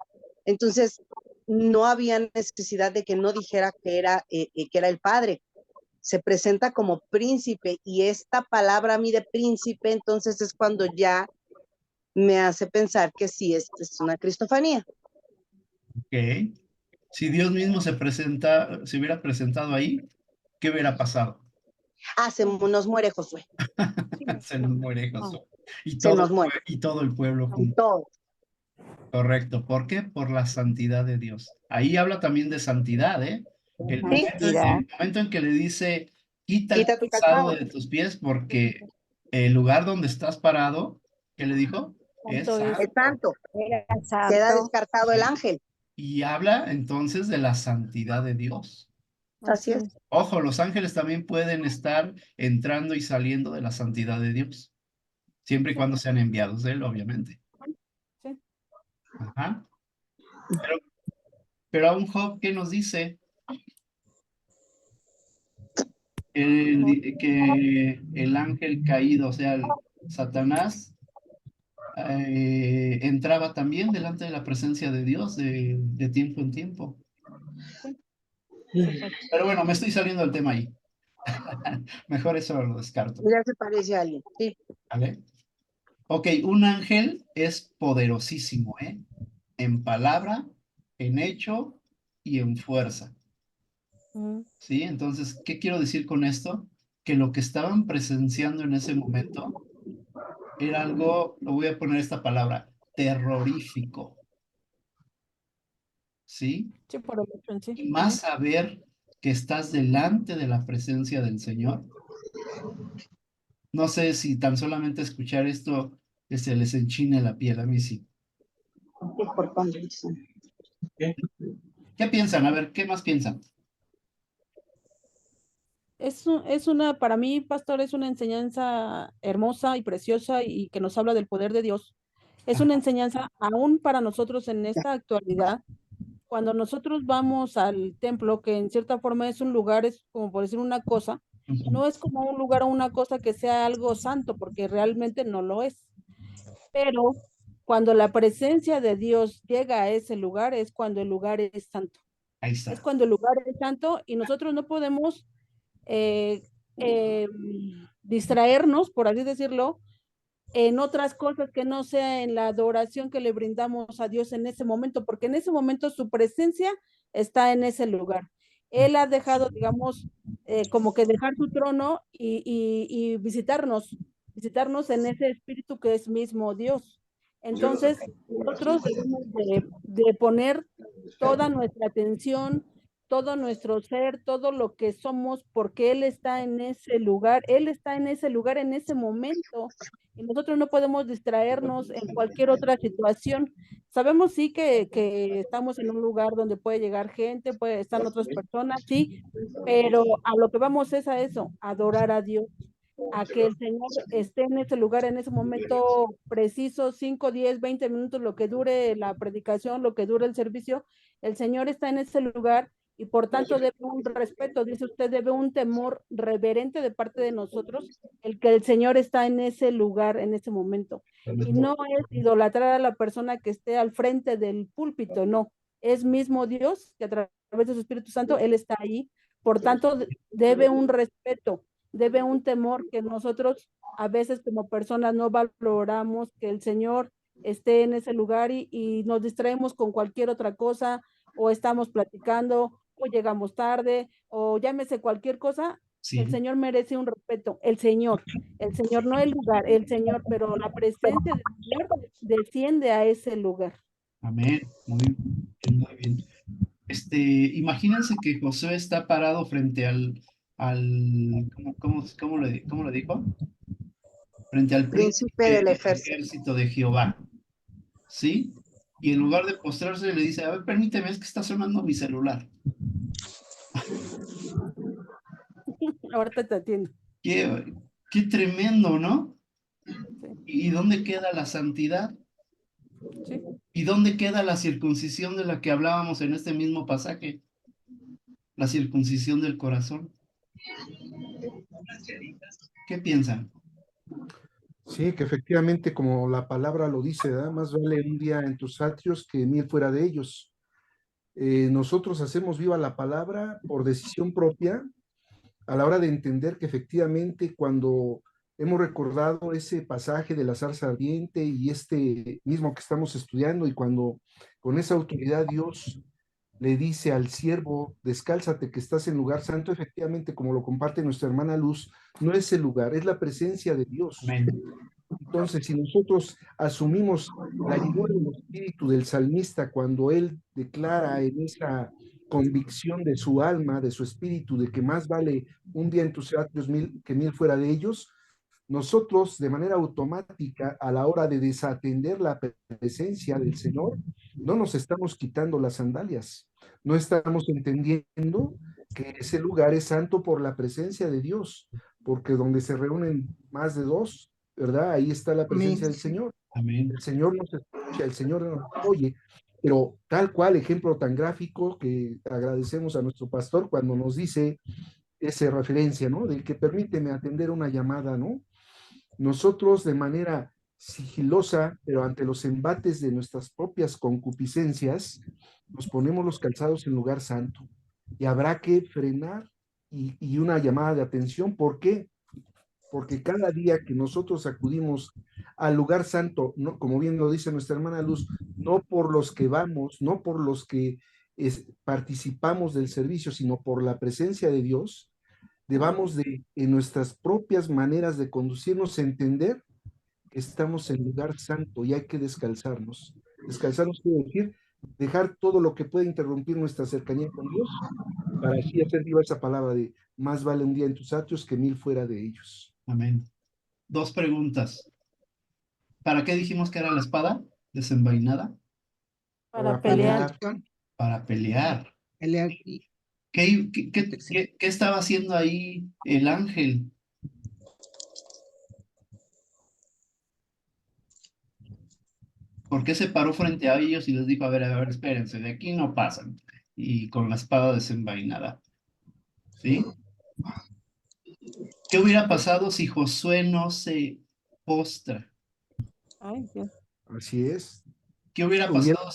Entonces, no había necesidad de que no dijera que era el padre. Se presenta como príncipe y esta palabra a mí de príncipe, entonces es cuando ya me hace pensar que sí, es una cristofanía. Ok. Si Dios mismo se hubiera presentado ahí, ¿qué hubiera pasado? Nos muere Josué, Se nos muere Josué. Y se todo, nos muere. y todo el pueblo Y junto. todo. Correcto. ¿Por qué? Por la santidad de Dios. Ahí habla también de santidad, ¿eh? Sí, El momento en que le dice, quita el quita tu calzado calzado. de tus pies, porque el lugar donde estás parado, ¿qué le dijo? Es Santo es. Es santo. santo. Era Queda santo. descartado el Sí. ángel. Y habla entonces de la santidad de Dios. Así Así es. es. Ojo, los ángeles también pueden estar entrando y saliendo de la santidad de Dios, siempre y Sí, cuando sean enviados de él, obviamente. sí. Ajá. Pero, pero aún Job, ¿qué nos dice? Que el ángel caído, o sea, Satanás, entraba también delante de la presencia de Dios de tiempo en tiempo. Exacto. Pero bueno, me estoy saliendo del tema ahí. Mejor eso lo descarto. Ya se parece a alguien. Sí. ¿Vale? Ok, un ángel es poderosísimo, ¿eh? En palabra, en hecho y en fuerza. Ujú. ¿Sí? Entonces, ¿qué quiero decir con esto? Que lo que estaban presenciando en ese momento era algo, lo voy a poner esta palabra, terrorífico. ¿Sí? Sí, por el hecho en sí. Y más saber que estás delante de la presencia del Señor. No sé si tan solamente escuchar esto se les enchine la piel, a mí sí. ¿Qué piensan? A ver, ¿qué más piensan? Es una, para mí, pastor, es una enseñanza hermosa y preciosa y que nos habla del poder de Dios. Es una enseñanza aún para nosotros en esta actualidad. Cuando nosotros vamos al templo, que en cierta forma es un lugar, es como por decir una cosa, Ujú. no es como un lugar o una cosa que sea algo santo, porque realmente no lo es. Pero cuando la presencia de Dios llega a ese lugar, es cuando el lugar es santo. Ahí Es está. cuando el lugar es santo y nosotros no podemos eh, eh, distraernos, por así decirlo, en otras cosas que no sea en la adoración que le brindamos a Dios en ese momento, porque en ese momento su presencia está en ese lugar. Él ha dejado, digamos, como que dejar su trono y visitarnos en ese espíritu que es mismo Dios. Entonces, nosotros debemos de poner toda nuestra atención, todo nuestro ser, todo lo que somos, porque Él está en ese lugar, Él está en ese lugar en ese momento y nosotros no podemos distraernos en cualquier otra situación. Sabemos sí que estamos en un lugar donde puede llegar gente, puede estar otras personas, sí, pero a lo que vamos es a eso, adorar a Dios, a que el Señor esté en ese lugar, en ese momento preciso, 5, 10, 20 minutos, lo que dure la predicación, lo que dure el servicio, el Señor está en ese lugar y por tanto debe un respeto, dice usted, debe un temor reverente de parte de nosotros, el que el Señor está en ese lugar, en ese momento. Y no es idolatrar a la persona que esté al frente del púlpito, no, es mismo Dios que a través de su Espíritu Santo, Él está ahí Por tanto, debe un respeto, debe un temor que nosotros a veces como personas no valoramos que el Señor esté en ese lugar y nos distraemos con cualquier otra cosa, o estamos platicando, o llegamos tarde, o llámese cualquier cosa. El Sí, Señor merece un respeto, el Señor, no el lugar, el Señor, pero la presencia del Señor desciende a ese lugar. amén. Muy bien, muy bien. Imagínense que Josué está parado frente ¿cómo le dijo? Frente al Príncipe príncipe del del ejército. ejército de Jehová, ¿sí? Y en lugar de postrarse le dice, a ver, permíteme, es que está sonando mi celular. Ahorita te atiendo. Qué tremendo, ¿no? Sí, ¿Y dónde queda la santidad? sí. ¿Y dónde queda la circuncisión de la que hablábamos en este mismo pasaje? La circuncisión del corazón. ¿Qué piensan? Sí, que efectivamente, como la palabra lo dice, ¿verdad? Más vale un día en tus atrios que 1000 fuera de ellos. Nosotros hacemos viva la palabra por decisión propia, a la hora de entender que efectivamente cuando hemos recordado ese pasaje de la zarza ardiente y este mismo que estamos estudiando, y cuando con esa autoridad Dios le dice al siervo, descálzate que estás en lugar santo, efectivamente, como lo comparte nuestra hermana Luz, no es el lugar, es la presencia de Dios. Amén. Entonces, si nosotros asumimos la llenura del espíritu del salmista cuando él declara en esa convicción de su alma, de su espíritu, de que más vale un día en tus atrios que 1000 fuera de ellos, nosotros de manera automática a la hora de desatender la presencia del Señor, no nos estamos quitando las sandalias, no estamos entendiendo que ese lugar es santo por la presencia de Dios, porque donde se reúnen más de dos, ¿verdad? Ahí está la Amén. presencia del Señor. Amén. El Señor nos escucha, el Señor nos oye, pero tal cual, ejemplo tan gráfico que agradecemos a nuestro pastor cuando nos dice esa referencia, ¿no? De que permíteme atender una llamada, ¿no? Nosotros de manera sigilosa, pero ante los embates de nuestras propias concupiscencias, nos ponemos los calzados en lugar santo. Y habrá que frenar y una llamada de atención. ¿Por qué? Porque cada día que nosotros acudimos al lugar santo, no, como bien lo dice nuestra hermana Luz, no por los que vamos, no por los que participamos del servicio, sino por la presencia de Dios, debamos de, en nuestras propias maneras de conducirnos, entender que estamos en lugar santo y hay que descalzarnos. Descalzarnos quiere decir dejar todo lo que puede interrumpir nuestra cercanía con Dios para así hacer viva esa palabra de más vale un día en tus atrios que 1000 fuera de ellos. Amén. Dos preguntas. ¿Para qué dijimos que era la espada desenvainada? Para pelear. Protección, Para pelear. pelear y ¿Qué protección. estaba haciendo ahí el ángel? ¿Por qué se paró frente a ellos y les dijo, a ver, espérense, de aquí no pasan? Y con la espada desenvainada. ¿Sí? ¿Qué hubiera pasado si Josué no se postra? Ay, Dios. Así es. ¿Qué hubiera Hubiera, pasado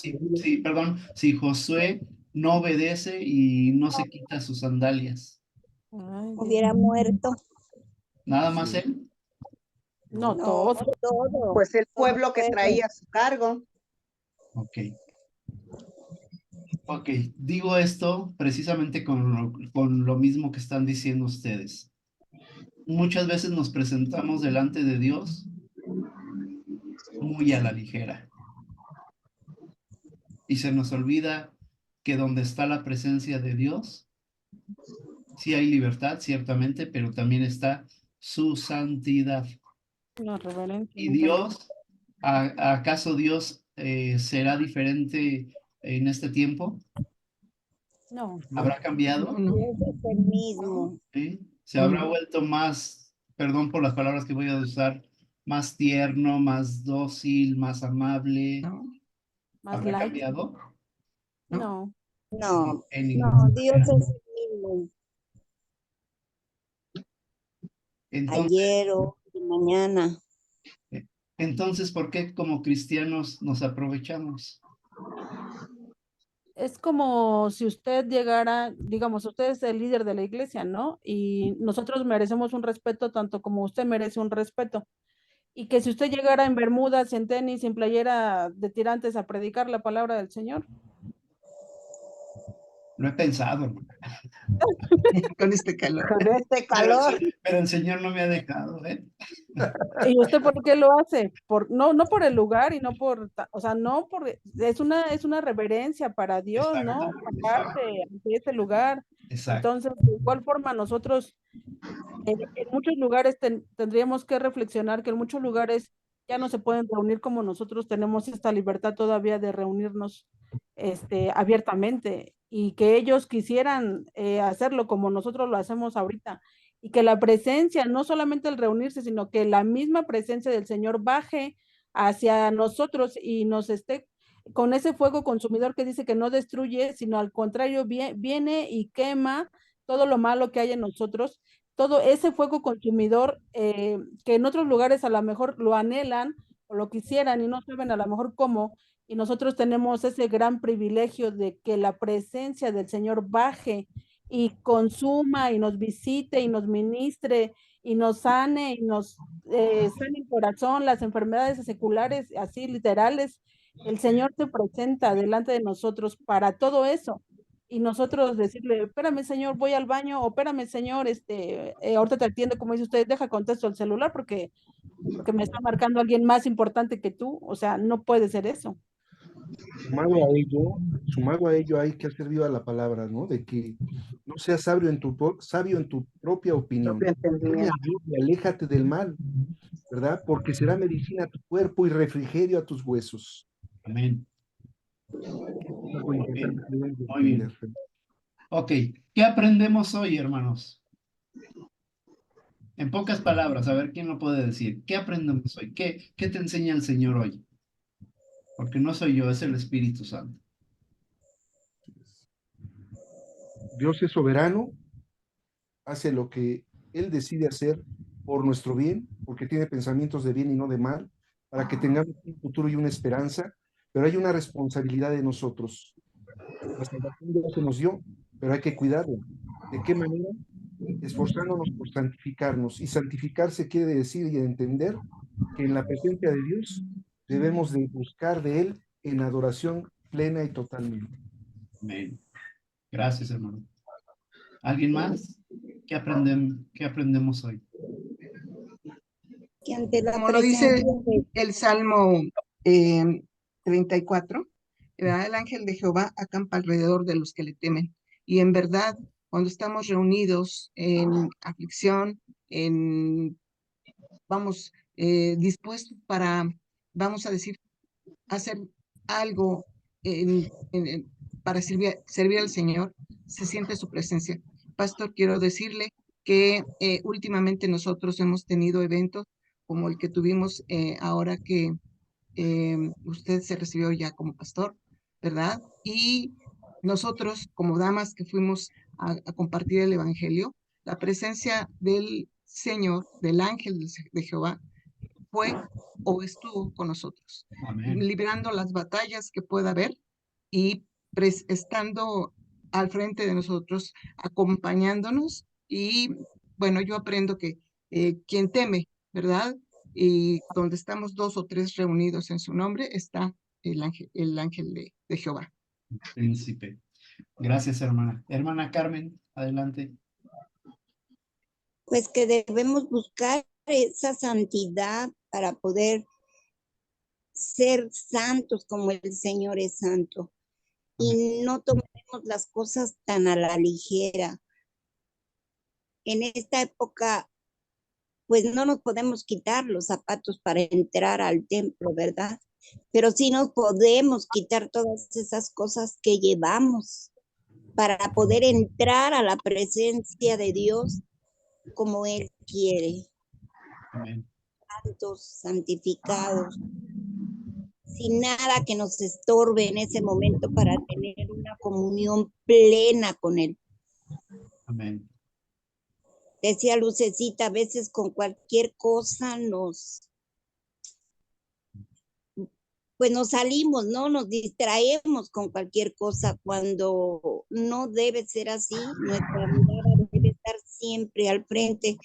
si Josué no obedece y no se quita sus sandalias? Ay, Dios. Hubiera muerto. ¿Nada más él? No, No, todo. todo. Pues el todo pueblo que pueblo. traía a su cargo. Ok. Ok, digo esto precisamente con lo mismo que están diciendo ustedes. Muchas veces nos presentamos delante de Dios muy a la ligera y se nos olvida que donde está la presencia de Dios, sí hay libertad, ciertamente, pero también está su santidad. No, reverente. ¿Y Dios, acaso Dios será diferente en este tiempo? No. ¿Habrá cambiado? No, Dios es el mismo. ¿Sí? ¿Se habrá no. vuelto más, perdón por las palabras que voy a usar, más tierno, más dócil, más amable? No, Más ¿Habrá light. cambiado? No. No, En no, ninguna Dios manera. es el mismo. Entonces, Ayer o mañana. entonces, ¿por qué como cristianos nos aprovechamos? Es como si usted llegara, digamos, usted es el líder de la iglesia, ¿no? Y nosotros merecemos un respeto tanto como usted merece un respeto. Y que si usted llegara en bermudas, en tenis, en playera de tirantes a predicar la palabra del Señor. Lo he pensado, hermana. Con este calor. Con este calor. Pero el Señor no me ha dejado, ¿eh? ¿Y usted por qué lo hace? No por el lugar y no o sea, no por, es una reverencia para Dios, ¿no? Exacto, Aparte, ante ese lugar. exacto. Entonces, de igual forma, nosotros en muchos lugares tendríamos que reflexionar que en muchos lugares ya no se pueden reunir como nosotros tenemos esta libertad todavía de reunirnos abiertamente y que ellos quisieran hacerlo como nosotros lo hacemos ahorita y que la presencia, no solamente el reunirse, sino que la misma presencia del Señor baje hacia nosotros y nos esté con ese fuego consumidor que dice que no destruye, sino al contrario, viene y quema todo lo malo que hay en nosotros, todo ese fuego consumidor que en otros lugares a lo mejor lo anhelan o lo quisieran y no saben a lo mejor cómo, y nosotros tenemos ese gran privilegio de que la presencia del Señor baje y consuma y nos visite y nos ministre y nos sane y nos sane el corazón, las enfermedades seculares, así literales. El Señor se presenta delante de nosotros para todo eso y nosotros decirle, espérame señor, voy al baño, o espérame señor, ahorita te atiendo, como dice usted, deja contesto el celular porque me está marcando alguien más importante que tú, o sea, no puede ser eso. Sumado a ello hay que hacer viva la palabra, ¿no? De que no seas sabio en tu propia opinión. Propio entendimiento. Y aléjate del mal, ¿verdad? Porque será medicina a tu cuerpo y refrigerio a tus huesos. Amén. Algo Muy bien. importante que debes de Muy bien. entender. Ok, ¿qué aprendemos hoy, hermanos? En pocas palabras, a ver quién lo puede decir. ¿Qué aprendemos hoy? ¿Qué te enseña el Señor hoy? Porque no soy yo, es el Espíritu Santo. Dios es soberano, hace lo que Él decide hacer por nuestro bien, porque tiene pensamientos de bien y no de mal, para que tengamos un futuro y una esperanza, pero hay una responsabilidad de nosotros. La salvación Dios se nos dio, pero hay que cuidarla. ¿De qué manera? Esforzándonos por santificarnos. Y santificarse quiere decir y entender que en la presencia de Dios debemos de buscar de Él en adoración plena y totalmente. Amén. Gracias, hermano. ¿Alguien más? ¿Qué aprendemos hoy? Que ante la Como lo dice presencia de el Salmo 34, ¿verdad? El ángel de Jehová acampa alrededor de los que le temen. Y en verdad, cuando estamos reunidos en aflicción, vamos, dispuestos para, vamos a decir, hacer algo para servir al Señor, se siente su presencia. Pastor, quiero decirle que últimamente nosotros hemos tenido eventos como el que tuvimos ahora que usted se recibió ya como pastor, ¿verdad? Y nosotros, como damas que fuimos a compartir el Evangelio, la presencia del Señor, del ángel de Jehová, fue o estuvo con nosotros, Amén. librando las batallas que pueda haber y estando al frente de nosotros, acompañándonos. Y bueno, yo aprendo que quien teme, ¿verdad? Y donde estamos dos o tres reunidos en su nombre, está el ángel de Jehová. Príncipe. Gracias, hermana. Hermana Carmen, adelante. pues que debemos buscar esa santidad para poder ser santos como el Señor es santo. Y no tomemos las cosas tan a la ligera. En esta época, pues no nos podemos quitar los zapatos para entrar al templo, ¿verdad? Pero sí nos podemos quitar todas esas cosas que llevamos para poder entrar a la presencia de Dios como Él quiere. Amén. Santos, santificados, sin nada que nos estorbe en ese momento para tener una comunión plena con Él. Amén. Decía Lucecita, a veces con cualquier cosa pues nos salimos, ¿no? Nos distraemos con cualquier cosa cuando no debe ser así. Nuestra mirada debe estar siempre al frente.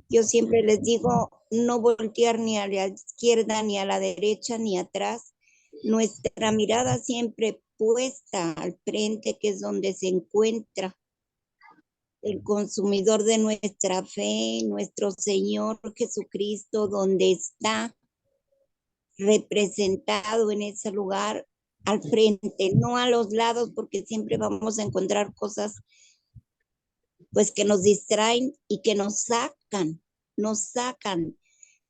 Yo siempre les digo, no voltear ni a la izquierda, ni a la derecha, ni atrás. Nuestra mirada siempre puesta al frente, que es donde se encuentra el consumidor de nuestra fe, nuestro Señor Jesucristo, donde está representado en ese lugar al frente, no a los lados, porque siempre vamos a encontrar cosas pues que nos distraen y que nos sacan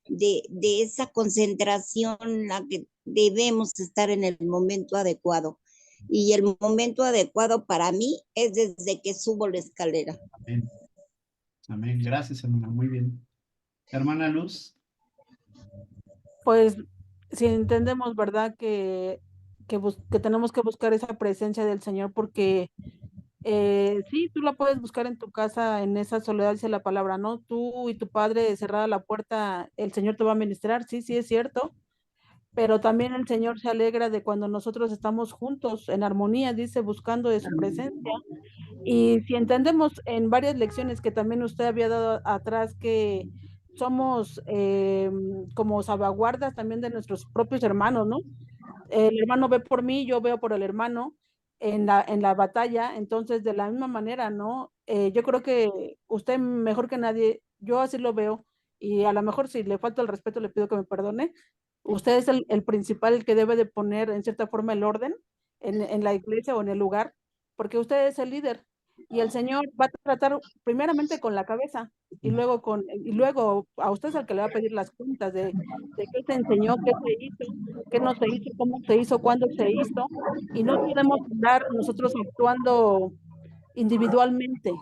de esa concentración en la que debemos estar en el momento adecuado. Y el momento adecuado para mí es desde que subo la escalera. Amén. Amén. Gracias, hermana. Muy bien. Hermana Luz. Pues si entendemos, ¿verdad? Que tenemos que buscar esa presencia del Señor porque sí, tú la puedes buscar en tu casa, en esa soledad, dice la palabra, ¿no? Tú y tu padre cerrada la puerta, el Señor te va a ministrar, sí, sí es cierto, pero también el Señor se alegra de cuando nosotros estamos juntos en armonía, dice, buscando de su presencia. Y si entendemos en varias lecciones que también usted había dado atrás que somos como salvaguardas también de nuestros propios hermanos, ¿no? El hermano ve por mí, yo veo por el hermano en la batalla, entonces de la misma manera, ¿no? Yo creo que usted mejor que nadie, yo así lo veo, y a lo mejor si le falta el respeto le pido que me perdone, usted es el principal, el que debe de poner en cierta forma el orden en la iglesia o en el lugar, porque usted es el líder, y el Señor va a tratar primeramente con la cabeza, y luego a usted es el que le va a pedir las cuentas de qué se enseñó, qué se hizo, qué no se hizo, cómo se hizo, cuándo se hizo, y no podemos estar nosotros actuando individualmente.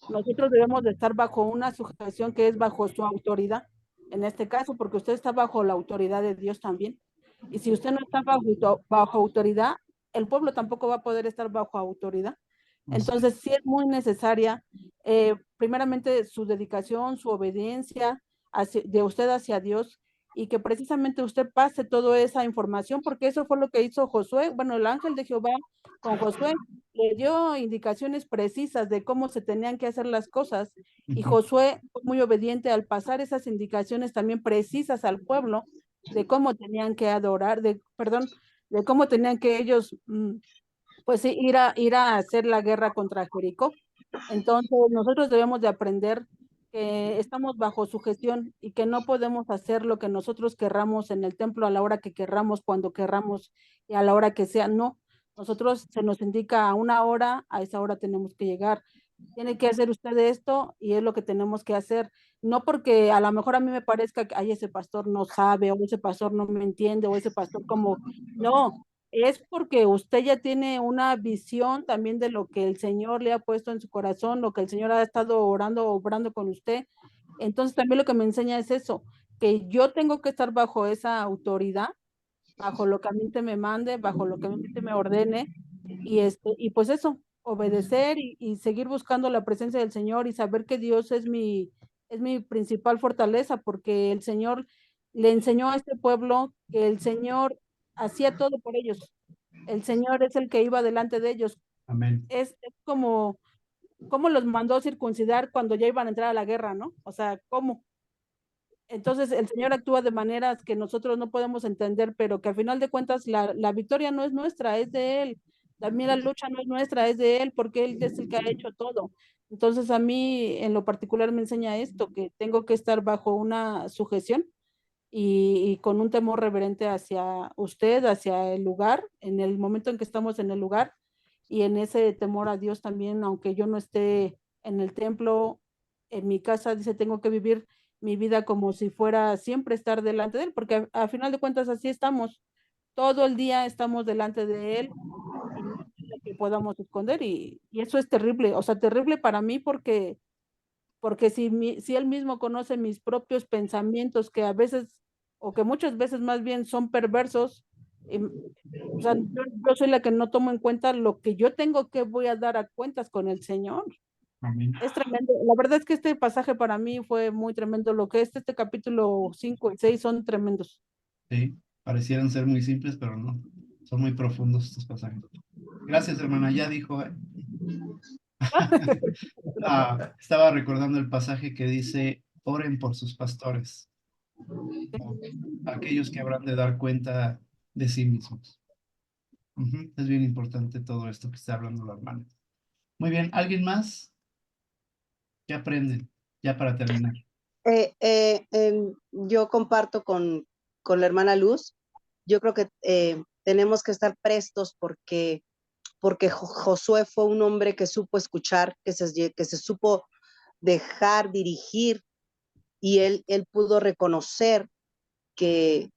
Nosotros debemos de estar bajo una sujeción que es bajo su autoridad, en este caso, porque usted está bajo la autoridad de Dios también. Y si usted no está bajo autoridad, el pueblo tampoco va a poder estar bajo autoridad. Entonces, sí es muy necesaria, primeramente, su dedicación, su obediencia de usted hacia Dios, y que precisamente usted pase toda esa información, porque eso fue lo que hizo Josué. Bueno, el ángel de Jehová con Josué le dio indicaciones precisas de cómo se tenían que hacer las cosas, y Josué fue muy obediente al pasar esas indicaciones también precisas al pueblo de cómo tenían que adorar, de cómo tenían que ellos pues sí, ir a hacer la guerra contra Jericó. Entonces, nosotros debemos de aprender que estamos bajo su gestión y que no podemos hacer lo que nosotros querramos en el templo a la hora que querramos, cuando querramos y a la hora que sea. No, nosotros se nos indica a una hora, a esa hora tenemos que llegar. Tiene que hacer usted esto y es lo que tenemos que hacer. No porque a lo mejor a mí me parezca que ay, ese pastor no sabe, o ese pastor no me entiende, o ese pastor como, no, es porque usted ya tiene una visión también de lo que el Señor le ha puesto en su corazón, lo que el Señor ha estado orando, obrando con usted. Entonces también lo que me enseña es eso, que yo tengo que estar bajo esa autoridad, bajo lo que a mí se me mande, bajo lo que a mí se me ordene, y pues eso, obedecer y seguir buscando la presencia del Señor y saber que Dios es mi principal fortaleza, porque el Señor le enseñó a este pueblo que el Señor hacía todo por ellos. El Señor es el que iba delante de ellos. Amén. Es como los mandó circuncidar cuando ya iban a entrar a la guerra, ¿no? O sea, ¿cómo? Entonces el Señor actúa de maneras que nosotros no podemos entender, pero que al final de cuentas la victoria no es nuestra, es de Él. También la lucha no es nuestra, es de Él, porque Él es el que ha hecho todo. Entonces a mí en lo particular me enseña esto, que tengo que estar bajo una sujeción y con un temor reverente hacia usted, hacia el lugar, en el momento en que estamos en el lugar, y en ese temor a Dios también, aunque yo no esté en el templo, en mi casa, dice, tengo que vivir mi vida como si fuera siempre estar delante de Él, porque a final de cuentas así estamos, todo el día estamos delante de Él, y no hay nada que podamos esconder, y eso es terrible, o sea, terrible para mí porque si Él mismo conoce mis propios pensamientos, que a veces, o que muchas veces más bien son perversos, o sea, yo soy la que no tomo en cuenta lo que yo tengo que voy a dar a cuentas con el Señor. Amén. Es tremendo. La verdad es que este pasaje para mí fue muy tremendo. Lo que es este capítulo 5 y 6 son tremendos. Sí. Parecieran ser muy simples, pero no. Son muy profundos estos pasajes. Gracias, hermana. Ya dijo, ¿eh? Estaba recordando el pasaje que dice, oren por sus pastores, ¿no? Aquellos que habrán de dar cuenta de sí mismos. Es bien importante todo esto que está hablando la hermana. Muy bien, ¿alguien más? ¿Qué aprenden? Ya para terminar. Yo comparto con la hermana Luz. Yo creo que tenemos que estar prestos porque Josué fue un hombre que supo escuchar, que se supo dejar dirigir y él pudo reconocer que,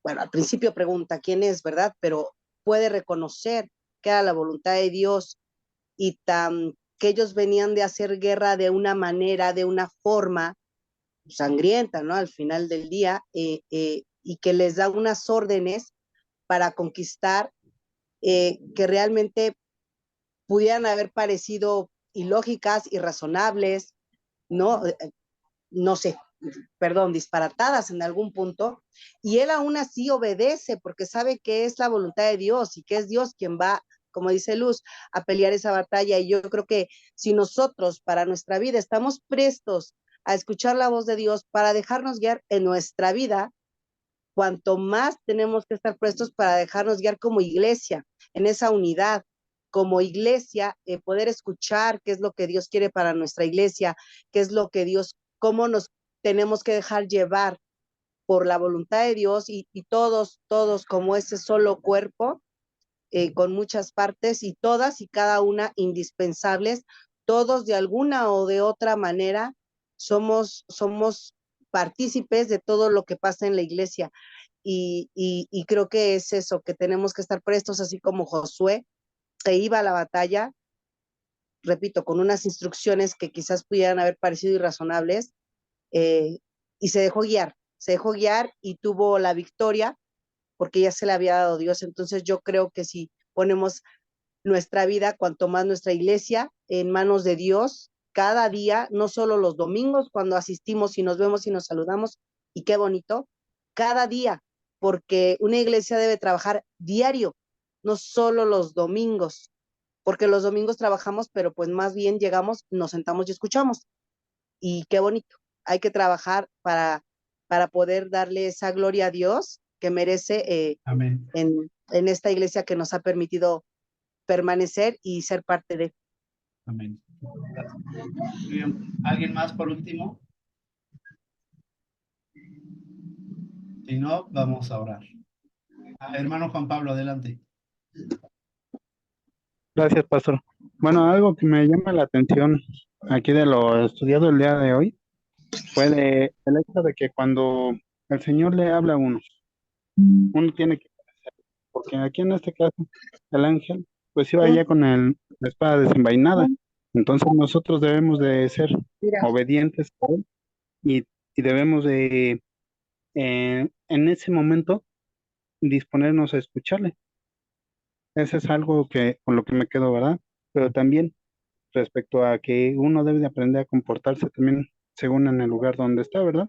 bueno, al principio pregunta quién es, ¿verdad? Pero puede reconocer que era la voluntad de Dios y que ellos venían de hacer guerra de una manera, de una forma sangrienta, ¿no? Al final del día, y que les da unas órdenes para conquistar que realmente pudieran haber parecido ilógicas, irrazonables, ¿no? No sé, perdón, disparatadas en algún punto, y él aún así obedece porque sabe que es la voluntad de Dios y que es Dios quien va, como dice Luz, a pelear esa batalla. Y yo creo que si nosotros para nuestra vida estamos prestos a escuchar la voz de Dios para dejarnos guiar en nuestra vida, cuanto más tenemos que estar prestos para dejarnos guiar como iglesia, en esa unidad, como iglesia, poder escuchar qué es lo que Dios quiere para nuestra iglesia, qué es lo que Dios, cómo nos tenemos que dejar llevar por la voluntad de Dios y todos como ese solo cuerpo, con muchas partes y todas y cada una indispensables, todos de alguna o de otra manera somos partícipes de todo lo que pasa en la iglesia. Y creo que es eso, que tenemos que estar prestos, así como Josué, que iba a la batalla, repito, con unas instrucciones que quizás pudieran haber parecido irrazonables, eh, y se dejó guiar y tuvo la victoria porque ya se le había dado Dios. Entonces yo creo que si ponemos nuestra vida, cuanto más nuestra iglesia, en manos de Dios, cada día, no solo los domingos cuando asistimos y nos vemos y nos saludamos, y qué bonito, cada día, porque una iglesia debe trabajar diario, no solo los domingos, porque los domingos trabajamos, pero pues más bien llegamos, nos sentamos y escuchamos, y qué bonito, hay que trabajar para poder darle esa gloria a Dios que merece Amén. en esta iglesia que nos ha permitido permanecer y ser parte de. Amén. Gracias. Muy bien. ¿Alguien más por último? Si no, vamos a orar. Hermano Juan Pablo, adelante. Gracias, pastor. Bueno, algo que me llama la atención aquí de lo estudiado el día de hoy fue el hecho de que cuando el Señor le habla a uno tiene que, porque aquí en este caso, el ángel, pues iba ya con la espada desenvainada. Entonces nosotros debemos de ser obedientes a él y, y debemos de, en ese momento, disponernos a escucharle. Eso es algo que con lo que me quedo, ¿verdad? Pero también respecto a que uno debe de aprender a comportarse también según en el lugar donde está, ¿verdad?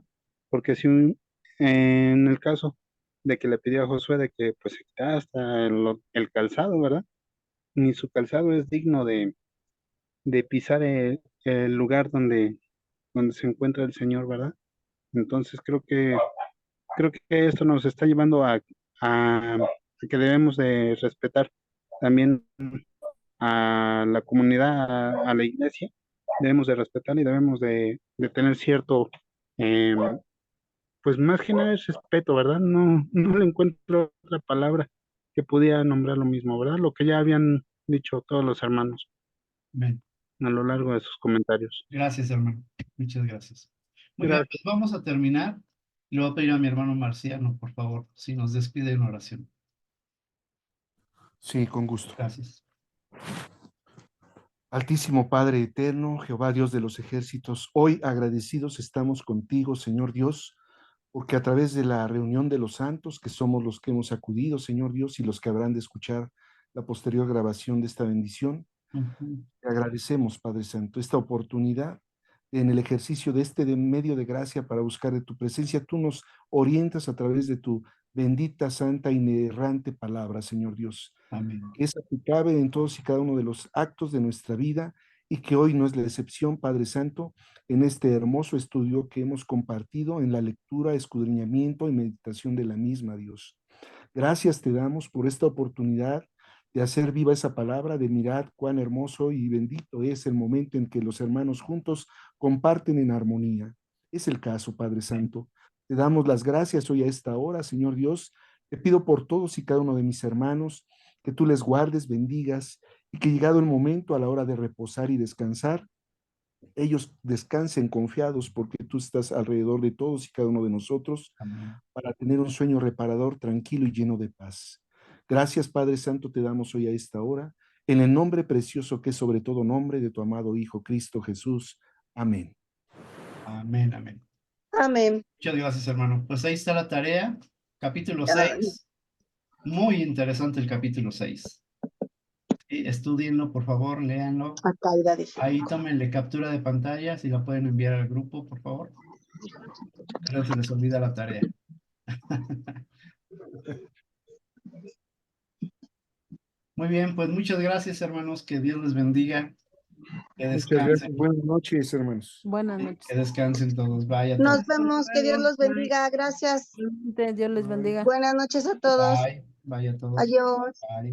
Porque si en el caso de que le pidió a Josué de que pues se quitara hasta el calzado, ¿verdad? Ni su calzado es digno de pisar el lugar donde se encuentra el Señor, ¿verdad? Entonces creo que esto nos está llevando a que debemos de respetar también a la comunidad, a la iglesia, debemos de respetar y debemos de tener cierto, eh, pues más que nada es respeto, ¿verdad? No le encuentro otra palabra que pudiera nombrar lo mismo, ¿verdad? Lo que ya habían dicho todos los hermanos Amén. a lo largo de sus comentarios. Gracias, hermano. Muchas gracias. Muy bien, Gracias. pues vamos a terminar. Le voy a pedir a mi hermano Marciano, por favor, si nos despide en oración. Sí, con gusto. Gracias. Altísimo Padre eterno, Jehová Dios de los ejércitos, hoy agradecidos estamos contigo, Señor Dios, porque a través de la reunión de los santos, que somos los que hemos acudido, Señor Dios, y los que habrán de escuchar la posterior grabación de esta bendición, te agradecemos, Padre Santo, esta oportunidad en el ejercicio de medio de gracia para buscar de tu presencia. Tú nos orientas a través de tu bendita, santa, inerrante palabra, Señor Dios, Amén. que es aplicable en todos y cada uno de los actos de nuestra vida y que hoy no es la excepción, Padre Santo, en este hermoso estudio que hemos compartido en la lectura, escudriñamiento y meditación de la misma, Dios. Gracias te damos por esta oportunidad de hacer viva esa palabra, de mirar cuán hermoso y bendito es el momento en que los hermanos juntos comparten en armonía. Es el caso, Padre Santo. Te damos las gracias hoy a esta hora, Señor Dios. Te pido por todos y cada uno de mis hermanos que tú les guardes, bendigas y que llegado el momento a la hora de reposar y descansar, ellos descansen confiados porque tú estás alrededor de todos y cada uno de nosotros Amén. para tener un sueño reparador, tranquilo y lleno de paz. Gracias, Padre Santo, te damos hoy a esta hora, en el nombre precioso que es sobre todo nombre de tu amado Hijo Cristo Jesús. Amén. Amén, amén. Amén. Muchas gracias, hermano. Pues ahí está la tarea, capítulo Ay. 6. Muy interesante el capítulo 6. Sí, estúdienlo, por favor, léanlo. Acá ya dije. Ahí tómenle captura de pantalla, si la pueden enviar al grupo, por favor. No se les olvida la tarea. Muy bien, pues muchas gracias, hermanos. Que Dios les bendiga. Que Muchas descansen. gracias. Buenas noches, hermanos. Buenas noches. Que descansen todos. Vaya Nos todos. vemos, que Dios los bendiga. Gracias. Dios les bendiga. Buenas noches a todos. Bye. Vaya todos. Adiós. Bye.